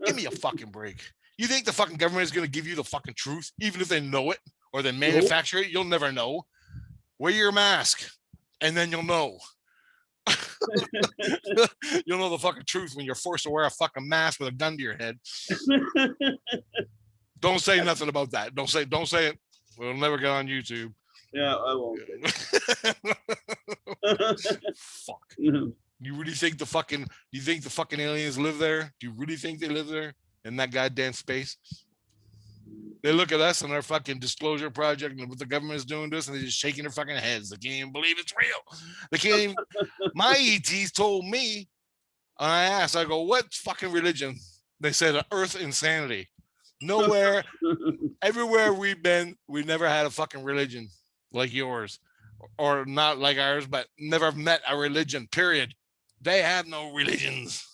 [SPEAKER 2] Give me a fucking break. You think the fucking government is going to give you the fucking truth, even if they know it or they manufacture it? You'll never know. Wear your mask, and then you'll know. You'll know the fucking truth when you're forced to wear a fucking mask with a gun to your head. Don't say nothing about that. Don't say it. We'll never get on YouTube.
[SPEAKER 1] Yeah, I won't.
[SPEAKER 2] Fuck. You really think the fucking aliens live there? Do you really think they live there in that goddamn space? They look at us and our fucking disclosure project and what the government is doing to us, and they're just shaking their fucking heads. They can't even believe it's real. They can't even. My ETs told me, and I asked, I go, "What fucking religion?" They said, "Earth insanity." Nowhere, everywhere we've been, we never had a fucking religion like yours, or not like ours, but never met a religion. Period. They have no religions.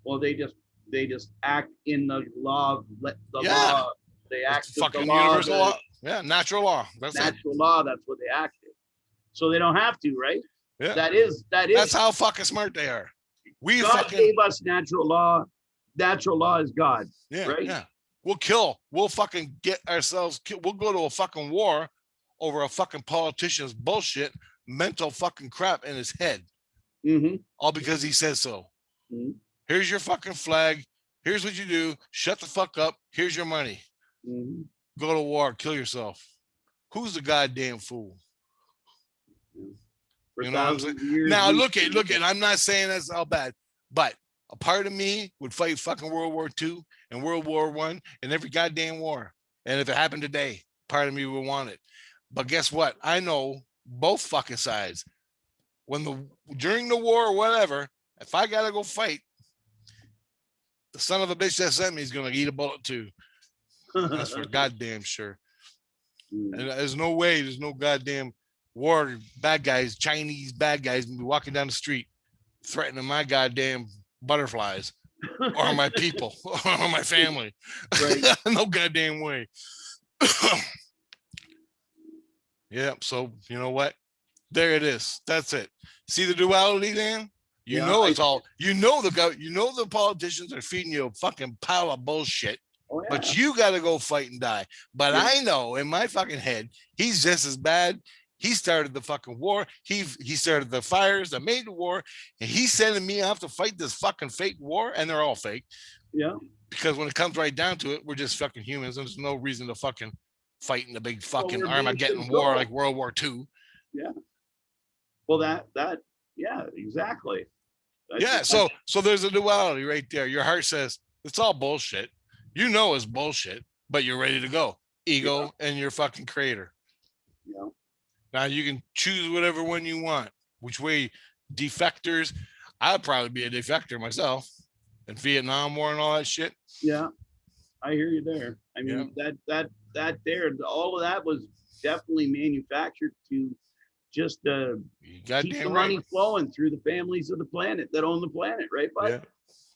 [SPEAKER 1] Well, they just act in the law.
[SPEAKER 2] Yeah.
[SPEAKER 1] Law. They act
[SPEAKER 2] fucking
[SPEAKER 1] the law,
[SPEAKER 2] universal law. Yeah, natural law. That's
[SPEAKER 1] natural law. That's what they acted. So they don't have to, right?
[SPEAKER 2] Yeah.
[SPEAKER 1] That is.
[SPEAKER 2] That's how fucking smart they are.
[SPEAKER 1] God gave us natural law. Natural law is God.
[SPEAKER 2] Yeah.
[SPEAKER 1] Right?
[SPEAKER 2] Yeah. We'll kill. We'll fucking get ourselves killed. We'll go to a fucking war over a fucking politician's bullshit, mental fucking crap in his head.
[SPEAKER 1] Mm-hmm.
[SPEAKER 2] All because he says so.
[SPEAKER 1] Mm-hmm.
[SPEAKER 2] Here's your fucking flag. Here's what you do. Shut the fuck up. Here's your money.
[SPEAKER 1] Mm-hmm.
[SPEAKER 2] Go to war. Kill yourself. Who's the goddamn fool?
[SPEAKER 1] For
[SPEAKER 2] you know what I'm saying?
[SPEAKER 1] Years,
[SPEAKER 2] now look at. I'm not saying that's all bad, but a part of me would fight fucking World War II and World War I and every goddamn war. And if it happened today, part of me would want it. But guess what? I know both fucking sides. During the war or whatever, if I gotta go fight, the son of a bitch that sent me is gonna eat a bullet too. That's for goddamn sure. And there's no way, there's no goddamn war bad guys, Chinese bad guys, be walking down the street threatening my goddamn butterflies or my people or my family. Right. No goddamn way. Yeah. So you know what? There it is. That's it. See the duality, Dan? You
[SPEAKER 1] Yeah,
[SPEAKER 2] know it's all. You know the politicians are feeding you a fucking pile of bullshit.
[SPEAKER 1] oh yeah,
[SPEAKER 2] But you got to go fight and die. But
[SPEAKER 1] yeah,
[SPEAKER 2] I know in my fucking head, he's just as bad. He started the fucking war. He started the fires that made the war, and he's sending me off to fight this fucking fake war, and they're all fake.
[SPEAKER 1] yeah.
[SPEAKER 2] Because when it comes right down to it, we're just fucking humans. There's no reason to fucking fight in the big
[SPEAKER 1] Well,
[SPEAKER 2] fucking
[SPEAKER 1] we're being
[SPEAKER 2] Armageddon war
[SPEAKER 1] controlled.
[SPEAKER 2] like World War II.
[SPEAKER 1] Yeah. Well, yeah, exactly.
[SPEAKER 2] Yeah, so there's a duality right there. Your heart says it's all bullshit. You know it's bullshit, but you're ready to go. Ego and your fucking creator.
[SPEAKER 1] Yeah.
[SPEAKER 2] Now you can choose whatever one you want. Which way defectors? I'd probably be a defector myself. In Vietnam War and all that shit.
[SPEAKER 1] Yeah, I hear you there. I mean that there, all of that was definitely manufactured to just keep the money flowing through the families of the planet that own the planet, right, bud?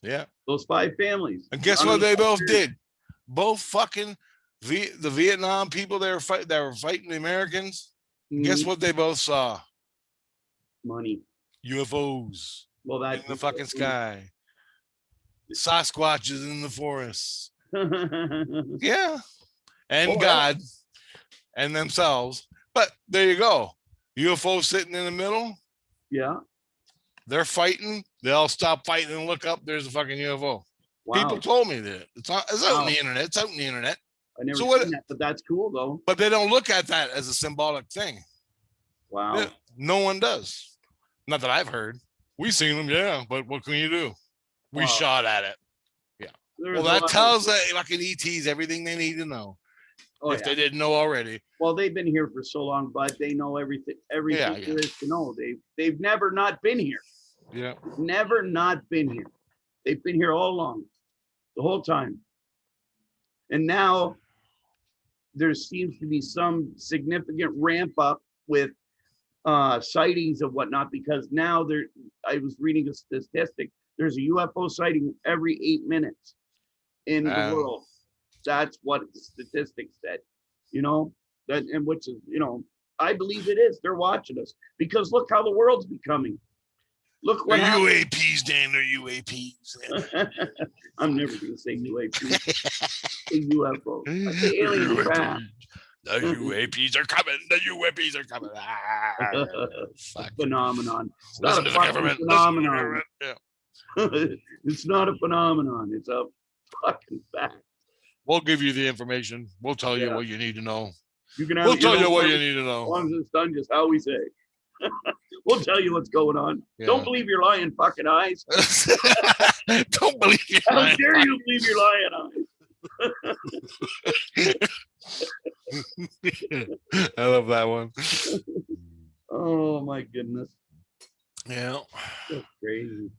[SPEAKER 2] Yeah.
[SPEAKER 1] Those 5 families.
[SPEAKER 2] And guess what they both did? Both fucking the Vietnam people that were fighting the Americans. Guess what they both saw?
[SPEAKER 1] Money.
[SPEAKER 2] UFOs.
[SPEAKER 1] Well, that's
[SPEAKER 2] in the fucking sky. Sasquatches in the forest. Yeah. And God and themselves. But there you go. UFO sitting in the middle.
[SPEAKER 1] Yeah.
[SPEAKER 2] They're fighting. They all stop fighting and look up. There's a fucking UFO.
[SPEAKER 1] Wow.
[SPEAKER 2] People told me that. It's out on the internet. It's out on the internet.
[SPEAKER 1] I never seen that, but that's cool though.
[SPEAKER 2] But they don't look at that as a symbolic thing.
[SPEAKER 1] Wow.
[SPEAKER 2] No one does. Not that I've heard. We've seen them, yeah, but what can you do? We shot at it. Yeah. Well, that tells the fucking ETs everything they need to know. If they didn't know already.
[SPEAKER 1] Well, they've been here for so long, but they know everything there is to know. They've never not been here.
[SPEAKER 2] Yeah.
[SPEAKER 1] Never not been here. They've been here all along, the whole time. And now there seems to be some significant ramp up with sightings of whatnot, because now I was reading a statistic. There's a UFO sighting every 8 minutes in the world. That's what the statistics said, that, and which is, I believe it is. They're watching us because look how the world's becoming. Look what
[SPEAKER 2] UAPs, Dan. They're UAPs.
[SPEAKER 1] I'm never going to say UAPs. Say UFO. I say alien craft.
[SPEAKER 2] The UAPs are coming. The UAPs are coming.
[SPEAKER 1] Phenomenon. It's
[SPEAKER 2] Listen
[SPEAKER 1] not
[SPEAKER 2] to the government.
[SPEAKER 1] phenomenon. It's not a phenomenon. It's a fucking fact.
[SPEAKER 2] We'll give you the information. We'll tell you what you need to know.
[SPEAKER 1] We'll
[SPEAKER 2] tell you what you need to know.
[SPEAKER 1] As long as it's done just how we say. We'll tell you what's going on. Yeah. Don't believe your lying fucking eyes.
[SPEAKER 2] Don't believe your
[SPEAKER 1] lying eyes. How dare you believe your lying eyes?
[SPEAKER 2] I love that one.
[SPEAKER 1] Oh my goodness.
[SPEAKER 2] Yeah.
[SPEAKER 1] That's crazy.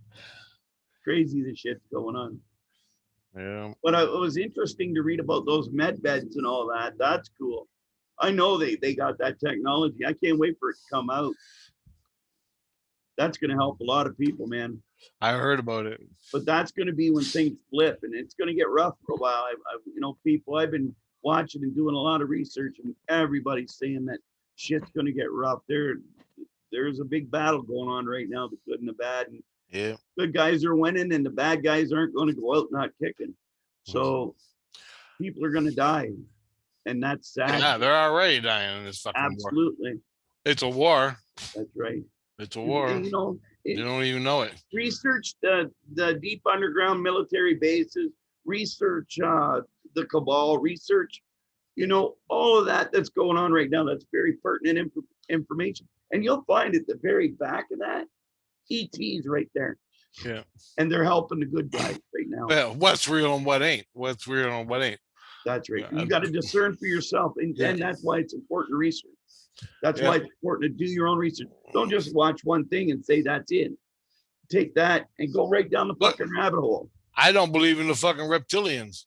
[SPEAKER 1] Crazy the shit's going on.
[SPEAKER 2] Yeah.
[SPEAKER 1] But it was interesting to read about those med beds and all that. That's cool. I know they got that technology. I can't wait for it to come out. That's going to help a lot of people, man.
[SPEAKER 2] I heard about it.
[SPEAKER 1] But that's going to be when things flip, and it's going to get rough for a while. I've been watching and doing a lot of research, and everybody's saying that shit's going to get rough. There's a big battle going on right now, the good and the bad. And good guys are winning, and the bad guys aren't going to go out not kicking. So people are going to die. And that's sad.
[SPEAKER 2] Yeah, they're already dying in this fucking war.
[SPEAKER 1] Absolutely.
[SPEAKER 2] It's a war.
[SPEAKER 1] That's right.
[SPEAKER 2] It's a war. And, you don't even know it.
[SPEAKER 1] Research the deep underground military bases. Research the cabal. Research, all of that's going on right now. That's very pertinent information. And you'll find at the very back of that, ETs right there.
[SPEAKER 2] Yeah.
[SPEAKER 1] And they're helping the good guys right now.
[SPEAKER 2] Well, what's real and what ain't? What's real and what ain't?
[SPEAKER 1] That's right. You got to discern for yourself. And that's why it's important to research. That's why it's important to do your own research. Don't just watch one thing and say that's it. Take that and go right down the fucking rabbit hole.
[SPEAKER 2] I don't believe in the fucking reptilians.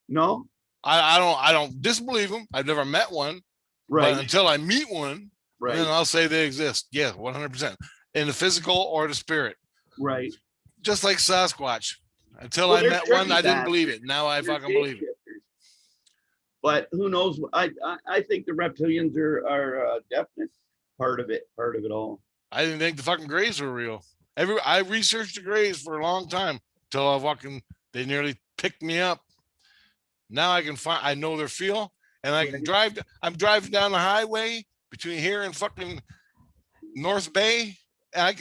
[SPEAKER 1] No?
[SPEAKER 2] I don't disbelieve them. I've never met one.
[SPEAKER 1] Right.
[SPEAKER 2] But until I meet one, then I'll say they exist. Yeah, 100%. In the physical or the spirit.
[SPEAKER 1] Right.
[SPEAKER 2] Just like Sasquatch. Until I met one, I didn't believe it. Now I fucking believe it.
[SPEAKER 1] But who knows? I think the reptilians are definite. part of it all.
[SPEAKER 2] I didn't think the fucking grays were real. I researched the grays for a long time till they nearly picked me up. Now I know their feel, and I can drive. I'm driving down the highway between here and fucking North Bay, and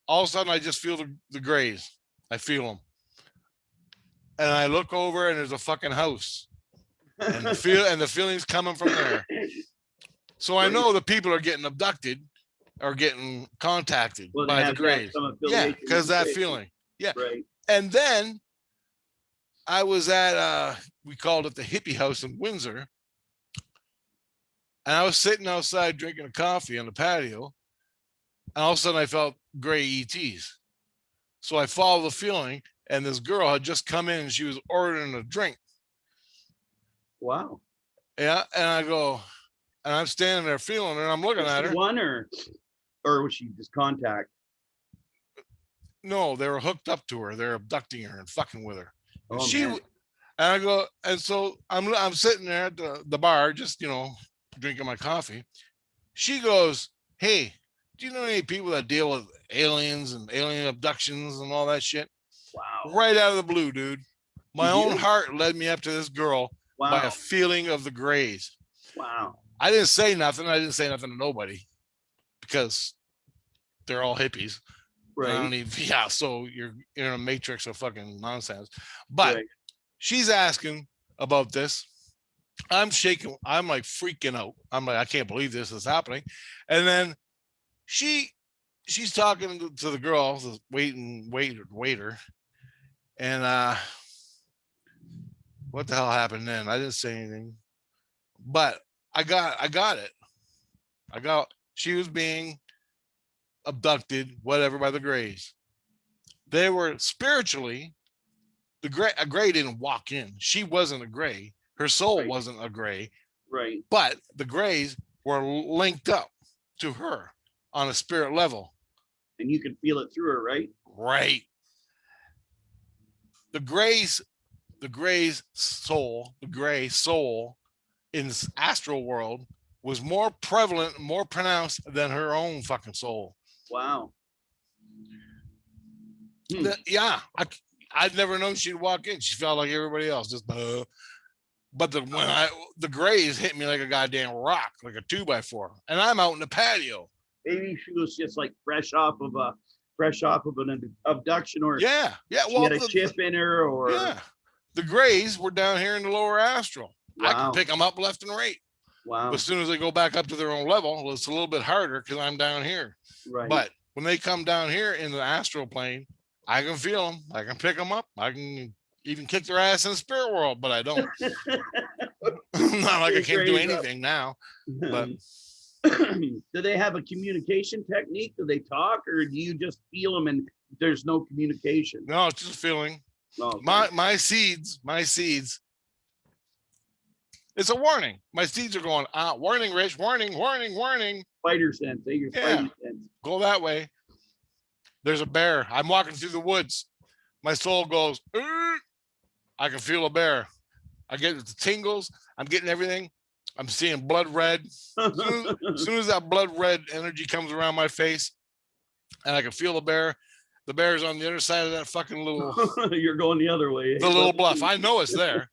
[SPEAKER 2] all of a sudden I just feel the grays. I feel them, and I look over and there's a fucking house, and the feeling's coming from there. So I know the people are getting abducted or getting contacted by the grays. Yeah, because that feeling. Yeah.
[SPEAKER 1] Right.
[SPEAKER 2] And then I was at we called it the hippie house in Windsor. And I was sitting outside drinking a coffee on the patio. And all of a sudden I felt gray ETs. So I followed the feeling, and this girl had just come in and she was ordering a drink.
[SPEAKER 1] Wow.
[SPEAKER 2] Yeah. And I go, and I'm standing there feeling her, and I'm looking at her.
[SPEAKER 1] One or was she just contact?
[SPEAKER 2] No, they were hooked up to her. They're abducting her and fucking with her. And
[SPEAKER 1] man.
[SPEAKER 2] And I go, and so I'm sitting there at the bar, just drinking my coffee. She goes, "Hey, do you know any people that deal with aliens and alien abductions and all that shit?"
[SPEAKER 1] Wow.
[SPEAKER 2] Right out of the blue, dude. My own heart led me up to this girl by a feeling of the grays.
[SPEAKER 1] Wow.
[SPEAKER 2] I didn't say nothing. I didn't say nothing to nobody because they're all hippies.
[SPEAKER 1] Right.
[SPEAKER 2] I don't even, yeah, so you're in a matrix of fucking nonsense. But she's asking about this. I'm shaking. I'm like freaking out. I'm like, I can't believe this is happening. And then she's talking to the girl, the waiter. And what the hell happened then? I didn't say anything. But I got it. She was being abducted, whatever, by the grays. They were spiritually, a gray didn't walk in. She wasn't a gray. Her soul wasn't a gray.
[SPEAKER 1] Right.
[SPEAKER 2] But the grays were linked up to her on a spirit level.
[SPEAKER 1] And you can feel it through her, right?
[SPEAKER 2] Right. The gray soul in this astral world was more prevalent, more pronounced than her own fucking soul.
[SPEAKER 1] Wow.
[SPEAKER 2] Yeah, I'd never known she'd walk in. She felt like everybody else, just but the grays hit me like a goddamn rock, like a 2x4, and I'm out in the patio.
[SPEAKER 1] Maybe she was just like fresh off of an abduction, or she had a chip in her, or
[SPEAKER 2] the grays were down here in the lower astral.
[SPEAKER 1] Wow.
[SPEAKER 2] I can pick them up left and right.
[SPEAKER 1] Wow.
[SPEAKER 2] But as soon as they go back up to their own level, it's a little bit harder because I'm down here.
[SPEAKER 1] Right.
[SPEAKER 2] But when they come down here in the astral plane, I can feel them. I can pick them up. I can even kick their ass in the spirit world, but I don't. Not like I can't do anything now. But
[SPEAKER 1] do they have a communication technique? Do they talk, or do you just feel them and there's no communication?
[SPEAKER 2] No, it's just a feeling.
[SPEAKER 1] Okay.
[SPEAKER 2] My seeds. It's a warning. My seeds are going, warning, Rich, warning.
[SPEAKER 1] Spider sense, your spider sense.
[SPEAKER 2] Go that way. There's a bear. I'm walking through the woods. My soul goes, I can feel a bear. I get the tingles. I'm getting everything. I'm seeing blood red. As soon as that blood red energy comes around my face, and I can feel the bear. The bear's on the other side of that fucking little.
[SPEAKER 1] You're going the other way.
[SPEAKER 2] The little bluff. I know it's there.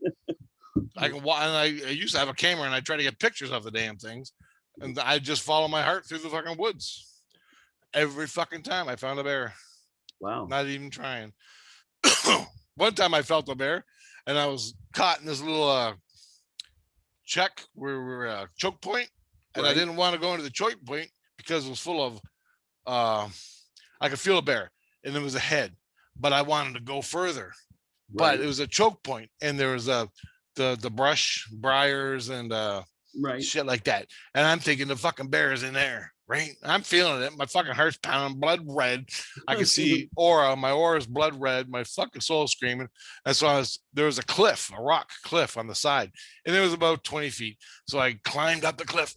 [SPEAKER 2] I can walk, and I used to have a camera, and I try to get pictures of the damn things, and I just follow my heart through the fucking woods. Every fucking time I found a bear.
[SPEAKER 1] Wow.
[SPEAKER 2] Not even trying. One time I felt a bear, and I was caught in this little check where we were a choke point, and I didn't want to go into the choke point because it was full of I could feel a bear, and there was a head, but I wanted to go further. But it was a choke point, and there was the brush, briars, and shit like that. And I'm thinking the fucking bear is in there, right? I'm feeling it. My fucking heart's pounding, blood red. I can see aura. My aura is blood red. My fucking soul screaming. And so there was a rock cliff on the side, and it was about 20 feet. So I climbed up the cliff,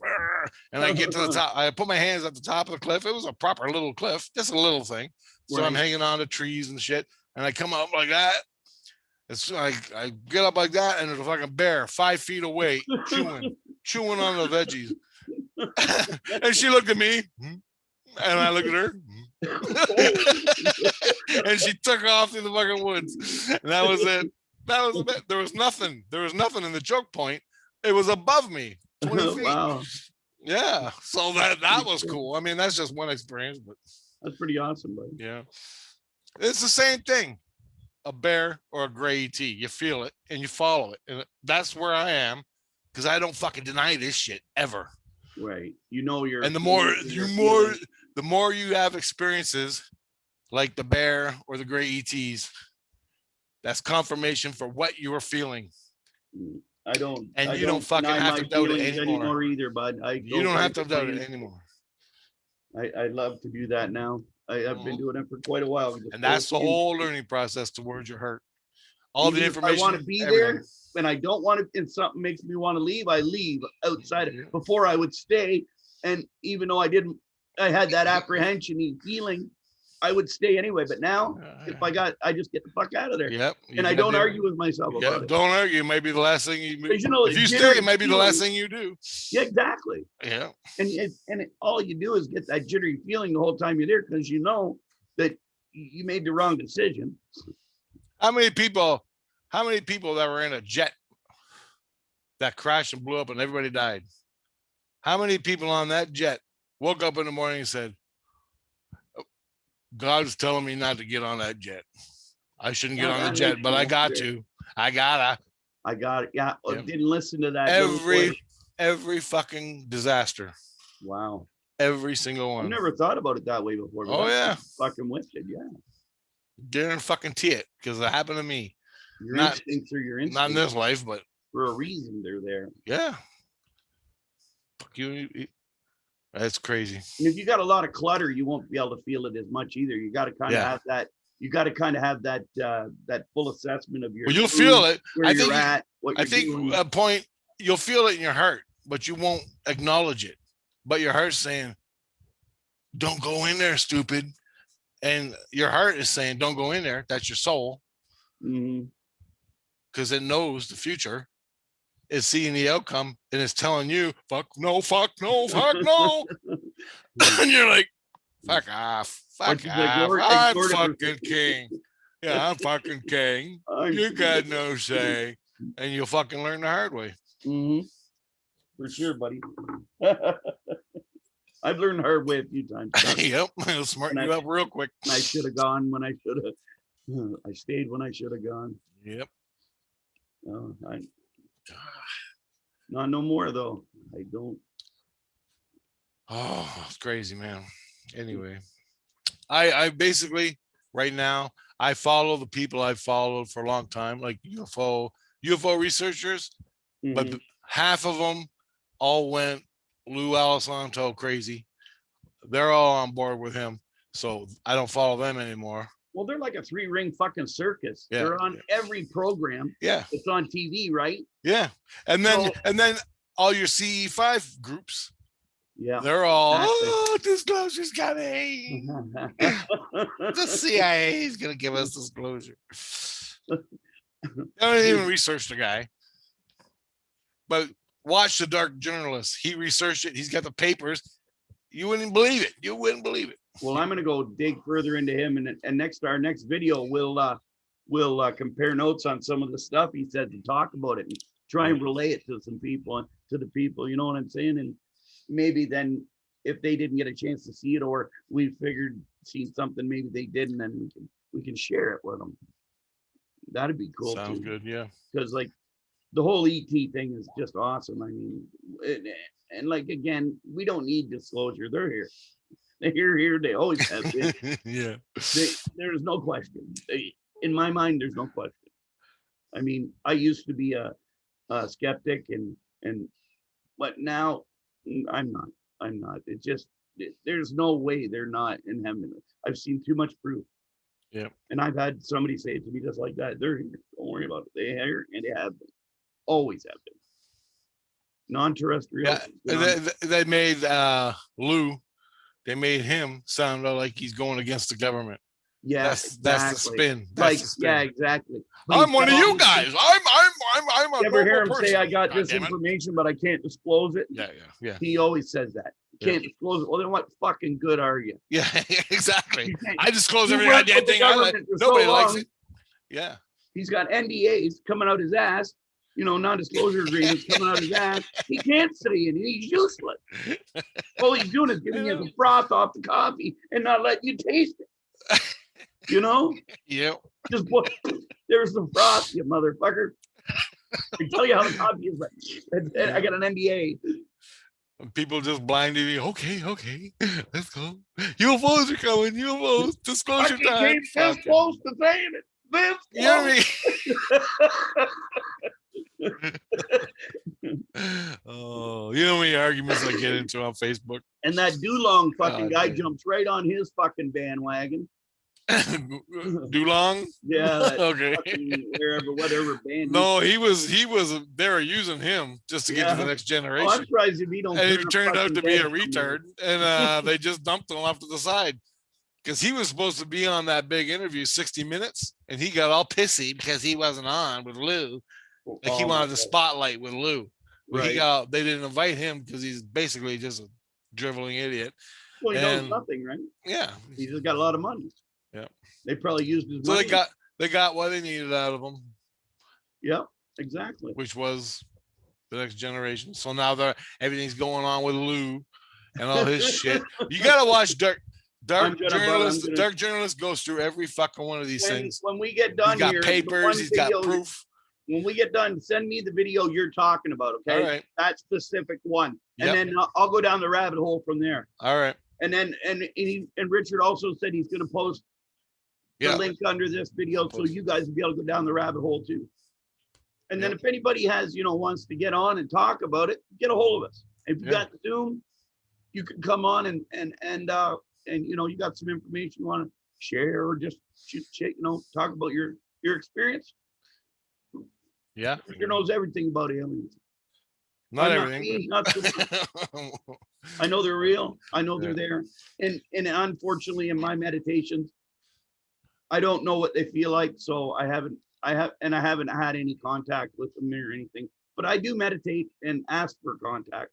[SPEAKER 2] and I get to the top. I put my hands at the top of the cliff. It was a proper little cliff, just a little thing. So I'm hanging on to trees and shit, and I come up like that. It's like I get up like that, and there's a fucking bear 5 feet away, chewing on the veggies. And she looked at me, and I looked at her, and she took off through the fucking woods. And that was it. That was it. There was nothing. There was nothing in the choke point. It was above me, 20 feet.
[SPEAKER 1] Wow.
[SPEAKER 2] Yeah. So that was cool. I mean, that's just one experience, but
[SPEAKER 1] that's pretty awesome, buddy.
[SPEAKER 2] Yeah. It's the same thing. A bear or a gray ET. You feel it and you follow it. And that's where I am, because I don't fucking deny this shit ever.
[SPEAKER 1] Right. You know you're
[SPEAKER 2] and the more you have experiences like the bear or the gray ETs, that's confirmation for what you are feeling.
[SPEAKER 1] I don't
[SPEAKER 2] fucking have to doubt it anymore
[SPEAKER 1] either, bud.
[SPEAKER 2] You don't have to doubt it anymore.
[SPEAKER 1] I love to do that now. I've been doing it for quite a while.
[SPEAKER 2] And that's the whole learning process towards your hurt. All the information.
[SPEAKER 1] I want to be there, and I don't want to, and something makes me want to leave, I leave outside. Before I would stay, and even though I had that apprehension and feeling, I would stay anyway. But now, if I just get the fuck out of there.
[SPEAKER 2] Yep.
[SPEAKER 1] And I don't argue with myself about it.
[SPEAKER 2] Don't argue. It might be the last thing you do. If you stay, it might be the last thing you do.
[SPEAKER 1] Yeah, exactly.
[SPEAKER 2] Yeah.
[SPEAKER 1] And all you do is get that jittery feeling the whole time you're there, because you know that you made the wrong decision.
[SPEAKER 2] How many people that were in a jet that crashed and blew up and everybody died? How many people on that jet woke up in the morning and said, God's telling me not to get on that jet. I shouldn't get on the jet, but I got to. I got it.
[SPEAKER 1] Yeah. Didn't listen to that.
[SPEAKER 2] Every fucking disaster.
[SPEAKER 1] Wow.
[SPEAKER 2] Every single one.
[SPEAKER 1] I've never thought about it that way before.
[SPEAKER 2] Oh, yeah.
[SPEAKER 1] Fucking wicked. Yeah.
[SPEAKER 2] Get in fucking tit, because it happened to me.
[SPEAKER 1] Your instincts are your instincts.
[SPEAKER 2] Not in this life, but
[SPEAKER 1] for a reason they're there.
[SPEAKER 2] Yeah. Fuck you. That's crazy.
[SPEAKER 1] And if you got a lot of clutter, you won't be able to feel it as much either. You got to kind of have that. You got to kind of have that that full assessment of your.
[SPEAKER 2] Well, you'll feel it.
[SPEAKER 1] I think
[SPEAKER 2] a point you'll feel it in your heart, but you won't acknowledge it. But your heart's saying, "Don't go in there, stupid," and your heart is saying, "Don't go in there." That's your soul, because it knows the future. Is seeing the outcome and it's telling you, fuck no, fuck no, fuck no. And you're like, fuck off, fuck off. I'm fucking king. Yeah, I'm fucking king. You got no say. And you'll fucking learn the hard way.
[SPEAKER 1] For sure, buddy. I've learned the hard way a few times.
[SPEAKER 2] Yep, it'll smarten you up real quick.
[SPEAKER 1] I should have gone when I should have. I stayed when I should have gone.
[SPEAKER 2] Yep.
[SPEAKER 1] Not no more though. I don't.
[SPEAKER 2] Oh, it's crazy, man. Anyway, I basically right now I follow the people I've followed for a long time, like UFO researchers, but half of them all went Lou Alisanto crazy. They're all on board with him, so I don't follow them anymore.
[SPEAKER 1] Well, they're like a 3-ring fucking circus.
[SPEAKER 2] Yeah.
[SPEAKER 1] They're on every program.
[SPEAKER 2] Yeah.
[SPEAKER 1] It's on TV, right?
[SPEAKER 2] Yeah. And then all your CE5 groups.
[SPEAKER 1] Yeah.
[SPEAKER 2] They're all, disclosure's coming. The CIA is going to give us disclosure. I don't even research the guy. But watch The Dark Journalist. He researched it. He's got the papers. You wouldn't believe it. You wouldn't believe it.
[SPEAKER 1] Well, I'm going to go dig further into him, and our next video we'll compare notes on some of the stuff he said and talk about it and try and relay it to some people and to the people. You know what I'm saying? And maybe then if they didn't get a chance to see it, or we seen something maybe they didn't, then we can share it with them. That'd be cool.
[SPEAKER 2] Sounds good, yeah.
[SPEAKER 1] Because like the whole ET thing is just awesome. I mean, and like again, we don't need disclosure. They're here. They're here. They always have been.
[SPEAKER 2] Yeah.
[SPEAKER 1] There's no question. In my mind, there's no question. I mean, I used to be a skeptic, but now I'm not. It's just there's no way they're not in heaven. I've seen too much proof.
[SPEAKER 2] Yeah.
[SPEAKER 1] And I've had somebody say it to me just like that. They're here. Don't worry about it. They're here and they have been. Always have been. Non-terrestrial.
[SPEAKER 2] Yeah. They made Lou. They made him sound like he's going against the government.
[SPEAKER 1] Yeah,
[SPEAKER 2] That's the
[SPEAKER 1] exactly.
[SPEAKER 2] spin. That's
[SPEAKER 1] Like,
[SPEAKER 2] the spin.
[SPEAKER 1] yeah, exactly. But
[SPEAKER 2] I'm one of you guys. I'm a
[SPEAKER 1] You ever hear
[SPEAKER 2] normal
[SPEAKER 1] him
[SPEAKER 2] person.
[SPEAKER 1] say, I got
[SPEAKER 2] God
[SPEAKER 1] this
[SPEAKER 2] damn it.
[SPEAKER 1] information, but I can't disclose it?
[SPEAKER 2] Yeah, yeah.
[SPEAKER 1] He always says that. You can't disclose it. Well, then what fucking good are you?
[SPEAKER 2] Yeah, exactly.
[SPEAKER 1] You can't-
[SPEAKER 2] I disclose
[SPEAKER 1] you
[SPEAKER 2] every
[SPEAKER 1] worked
[SPEAKER 2] goddamn
[SPEAKER 1] with the
[SPEAKER 2] thing I like.
[SPEAKER 1] government for so
[SPEAKER 2] Nobody likes
[SPEAKER 1] long.
[SPEAKER 2] it. Yeah.
[SPEAKER 1] He's got NDAs coming out his ass, non-disclosure agreements coming out his ass. He can't say it. He's useless. All he's doing is giving you the froth off the coffee and not letting you taste it.
[SPEAKER 2] Yep.
[SPEAKER 1] Just there's the froth, you motherfucker. I tell you how the coffee is. Like, I got an NDA.
[SPEAKER 2] People just blindly, okay, let's go. UFOs are coming. UFOs. Disclosure
[SPEAKER 1] He
[SPEAKER 2] time.
[SPEAKER 1] came this close to saying it. This
[SPEAKER 2] You know what
[SPEAKER 1] close.
[SPEAKER 2] I mean? Oh, you know how many arguments I get into on Facebook?
[SPEAKER 1] And that Dulong fucking guy
[SPEAKER 2] damn.
[SPEAKER 1] jumps right on his fucking bandwagon.
[SPEAKER 2] Dulong?
[SPEAKER 1] Yeah.
[SPEAKER 2] Okay.
[SPEAKER 1] Whatever band.
[SPEAKER 2] No, he was. They were using him just to get to the next generation.
[SPEAKER 1] I'm surprised if he don't.
[SPEAKER 2] And he turned out to be a retard, and they just dumped him off to the side because he was supposed to be on that big interview, 60 Minutes, and he got all pissy because he wasn't on with Lou. Like he wanted the spotlight with Lou. Right. They didn't invite him because he's basically just a driveling idiot.
[SPEAKER 1] Well, he knows nothing, right?
[SPEAKER 2] Yeah.
[SPEAKER 1] He just got a lot of money.
[SPEAKER 2] Yeah.
[SPEAKER 1] They probably used his money.
[SPEAKER 2] So they got what they needed out of him.
[SPEAKER 1] Yep, exactly.
[SPEAKER 2] Which was the next generation. So now everything's going on with Lou and all his shit. You gotta watch Dark journalist goes through every fucking one of these things.
[SPEAKER 1] When we get done,
[SPEAKER 2] he's got papers, he's got proof.
[SPEAKER 1] When we get done, send me the video you're talking about, okay?
[SPEAKER 2] All right.
[SPEAKER 1] That specific one. And then I'll go down the rabbit hole from there.
[SPEAKER 2] All right.
[SPEAKER 1] And then and Richard also said he's gonna post the link under this video so you guys will be able to go down the rabbit hole too. And then if anybody has, wants to get on and talk about it, get a hold of us. If you got Zoom, you can come on and you got some information you want to share or just talk about your experience.
[SPEAKER 2] Yeah.
[SPEAKER 1] Richard knows everything about aliens.
[SPEAKER 2] Not everything.
[SPEAKER 1] Not so I know they're real. I know they're there. And unfortunately in my meditations, I don't know what they feel like. So I haven't had any contact with them or anything, but I do meditate and ask for contact,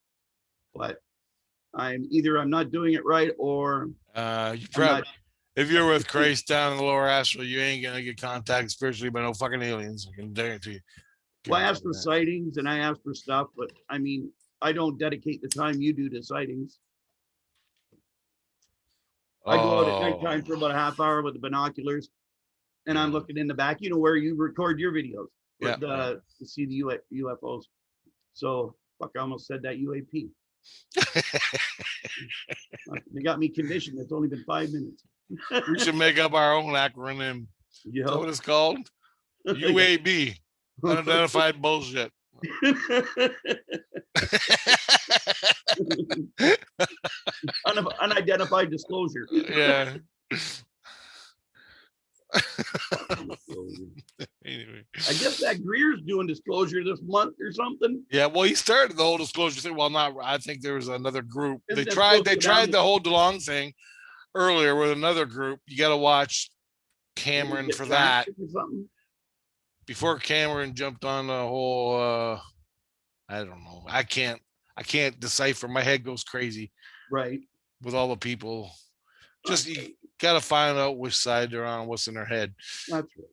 [SPEAKER 1] but I'm not doing it right or
[SPEAKER 2] you probably, if you're with Christ down in the lower astral, you ain't going to get contact spiritually by no fucking aliens. I can guarantee you.
[SPEAKER 1] Well, I ask for sightings and I ask for stuff, but I mean, I don't dedicate the time you do to sightings. I go out at nighttime for about a half hour with the binoculars and I'm looking in the back, where you record your videos to see the UFOs. So fuck, I almost said that UAP. They got me conditioned. It's only been 5 minutes.
[SPEAKER 2] We should make up our own acronym. You know what it's called? U.A.B. Unidentified bullshit.
[SPEAKER 1] Unidentified disclosure.
[SPEAKER 2] Yeah. Anyway,
[SPEAKER 1] I guess that Greer's doing disclosure this month or something.
[SPEAKER 2] Yeah, well, he started the whole disclosure thing. Well, not. I think there was another group. They tried the whole DeLong thing earlier with another group. You got to watch Cameron for that. Before Cameron jumped on the whole, I don't know. I can't decipher. My head goes crazy.
[SPEAKER 1] Right.
[SPEAKER 2] With all the people, just you got to find out which side they're on, what's in their head.
[SPEAKER 1] That's right.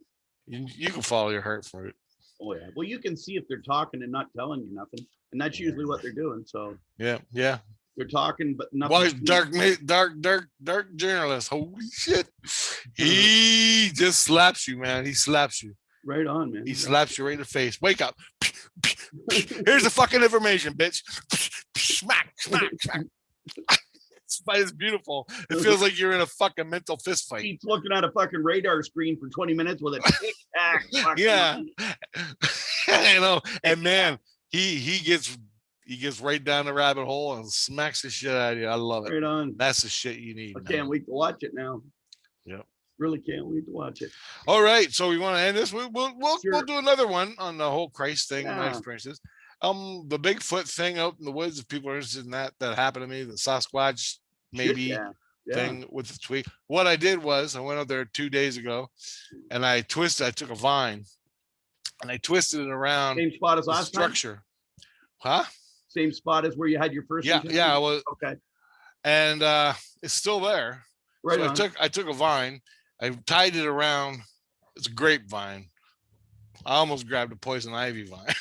[SPEAKER 2] You can follow your heart for it.
[SPEAKER 1] Oh yeah. Well, you can see if they're talking and not telling you nothing, and that's usually what they're doing. So
[SPEAKER 2] yeah.
[SPEAKER 1] They're talking, but nothing.
[SPEAKER 2] Well, dark journalist. Holy shit! He just slaps you, man. He slaps you.
[SPEAKER 1] Right on, man.
[SPEAKER 2] He slaps you right in the face. Wake up. Here's the fucking information, bitch. Smack. This fight is beautiful. It feels like you're in a fucking mental fist fight.
[SPEAKER 1] He's looking at a fucking radar screen for 20 minutes with a tic-tac.
[SPEAKER 2] Yeah. And man, he gets right down the rabbit hole and smacks the shit out of you. I love it.
[SPEAKER 1] Right on.
[SPEAKER 2] That's the shit you need.
[SPEAKER 1] I can't wait to watch it now.
[SPEAKER 2] Yep.
[SPEAKER 1] Really can't wait to watch it.
[SPEAKER 2] All right, so we want to end this. We'll do another one on the whole Christ thing and my experiences. The Bigfoot thing out in the woods. If people are interested in that happened to me. The Sasquatch, maybe. thing with the tweak. What I did was I went up there 2 days ago and I took a vine and I twisted it around
[SPEAKER 1] Same spot as
[SPEAKER 2] the
[SPEAKER 1] last time?
[SPEAKER 2] structure. Huh?
[SPEAKER 1] Same spot as where you had your first
[SPEAKER 2] Yeah,
[SPEAKER 1] encounter?
[SPEAKER 2] yeah, I was,
[SPEAKER 1] Okay,
[SPEAKER 2] and it's still there.
[SPEAKER 1] right
[SPEAKER 2] So
[SPEAKER 1] on.
[SPEAKER 2] I took a vine, I tied it around. It's a grapevine. I almost grabbed a poison ivy vine,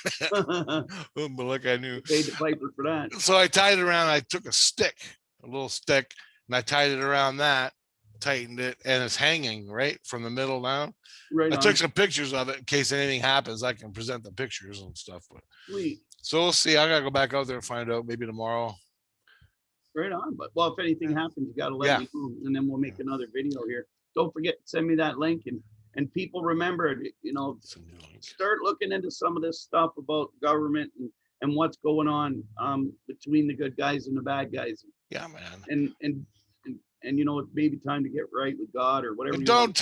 [SPEAKER 2] but like I knew.
[SPEAKER 1] Paid the piper for that.
[SPEAKER 2] So I tied it around. I took a stick, a little stick, and I tied it around that, tightened it, and it's hanging right from the middle down.
[SPEAKER 1] Right
[SPEAKER 2] I
[SPEAKER 1] on.
[SPEAKER 2] took some pictures of it in case anything happens. I can present the pictures and stuff. But
[SPEAKER 1] Sweet.
[SPEAKER 2] so we'll see. I gotta go back out there and find out maybe tomorrow.
[SPEAKER 1] Right on. But well, if anything happens, you got to let me know, and then we'll make another video here. Don't forget to send me that link, and people remember, you know, start looking into some of this stuff about government and what's going on between the good guys and the bad guys.
[SPEAKER 2] Yeah, man.
[SPEAKER 1] And you know, it's maybe time to get right with God or whatever.
[SPEAKER 2] And don't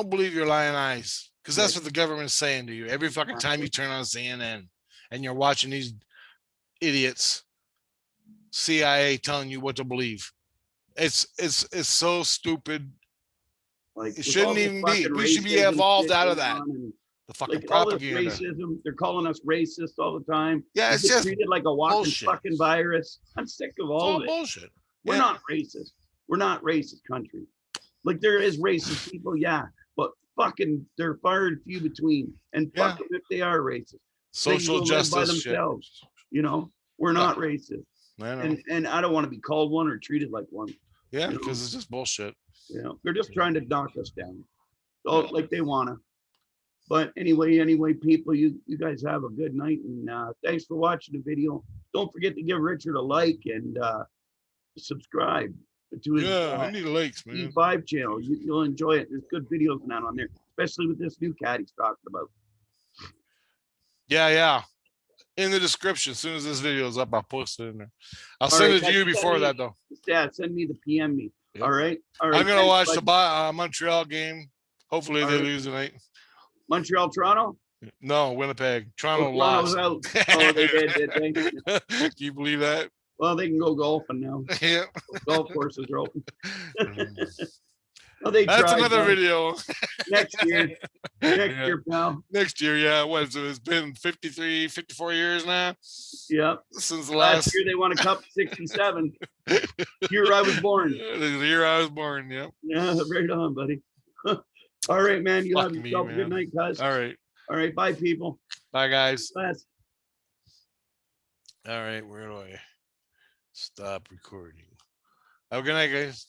[SPEAKER 2] believe your lying eyes, because that's what the government's saying to you every fucking time you turn on CNN and you're watching these idiots, CIA telling you what to believe. It's so stupid.
[SPEAKER 1] Like,
[SPEAKER 2] it shouldn't even be. We should be evolved out of that. The fucking
[SPEAKER 1] like all this
[SPEAKER 2] propaganda.
[SPEAKER 1] racism, they're calling us racist all the time.
[SPEAKER 2] Yeah, it's just
[SPEAKER 1] treated like a walking
[SPEAKER 2] bullshit.
[SPEAKER 1] fucking virus. I'm sick of all of it.
[SPEAKER 2] Bullshit.
[SPEAKER 1] We're not racist. We're not racist country. Like, there is racist people, yeah, but fucking they're far and few between. And fucking if they are racist,
[SPEAKER 2] social justice
[SPEAKER 1] by themselves. Shit. You know, we're not racist.
[SPEAKER 2] I know.
[SPEAKER 1] And I don't want to be called one or treated like one.
[SPEAKER 2] Yeah, because it's just bullshit.
[SPEAKER 1] You know, they're just trying to knock us down. So like they wanna. But anyway, people, you guys have a good night, and thanks for watching the video. Don't forget to give Richard a like and subscribe to his
[SPEAKER 2] I need likes, man.
[SPEAKER 1] E5 channel. You'll enjoy it. There's good videos now on there, especially with this new cat he's talking about.
[SPEAKER 2] Yeah. In the description, as soon as this video is up, I'll post it in there. I'll send it to you before that, though.
[SPEAKER 1] Yeah, send me the PM me. Yep. All right.
[SPEAKER 2] I'm gonna watch the Montreal game. Hopefully they lose tonight.
[SPEAKER 1] Montreal, Toronto?
[SPEAKER 2] No, Winnipeg. Toronto lost.
[SPEAKER 1] Out. Oh, they did they?
[SPEAKER 2] Can you believe that?
[SPEAKER 1] Well, they can go golfing now.
[SPEAKER 2] Yeah.
[SPEAKER 1] Golf courses are open.
[SPEAKER 2] Well, that's another video.
[SPEAKER 1] Next year. Next year, pal.
[SPEAKER 2] Next year, yeah. What? So it's been 53, 54 years now?
[SPEAKER 1] Yeah.
[SPEAKER 2] Since the
[SPEAKER 1] last year they won a cup, 67. Year I was born.
[SPEAKER 2] The year I was born, yeah.
[SPEAKER 1] Yeah, right on, buddy. All right, man. You have yourself a good night, guys.
[SPEAKER 2] All right.
[SPEAKER 1] All right. Bye, people.
[SPEAKER 2] Bye, guys.
[SPEAKER 1] Bye.
[SPEAKER 2] All right. Where do I stop recording? Have a good night, guys.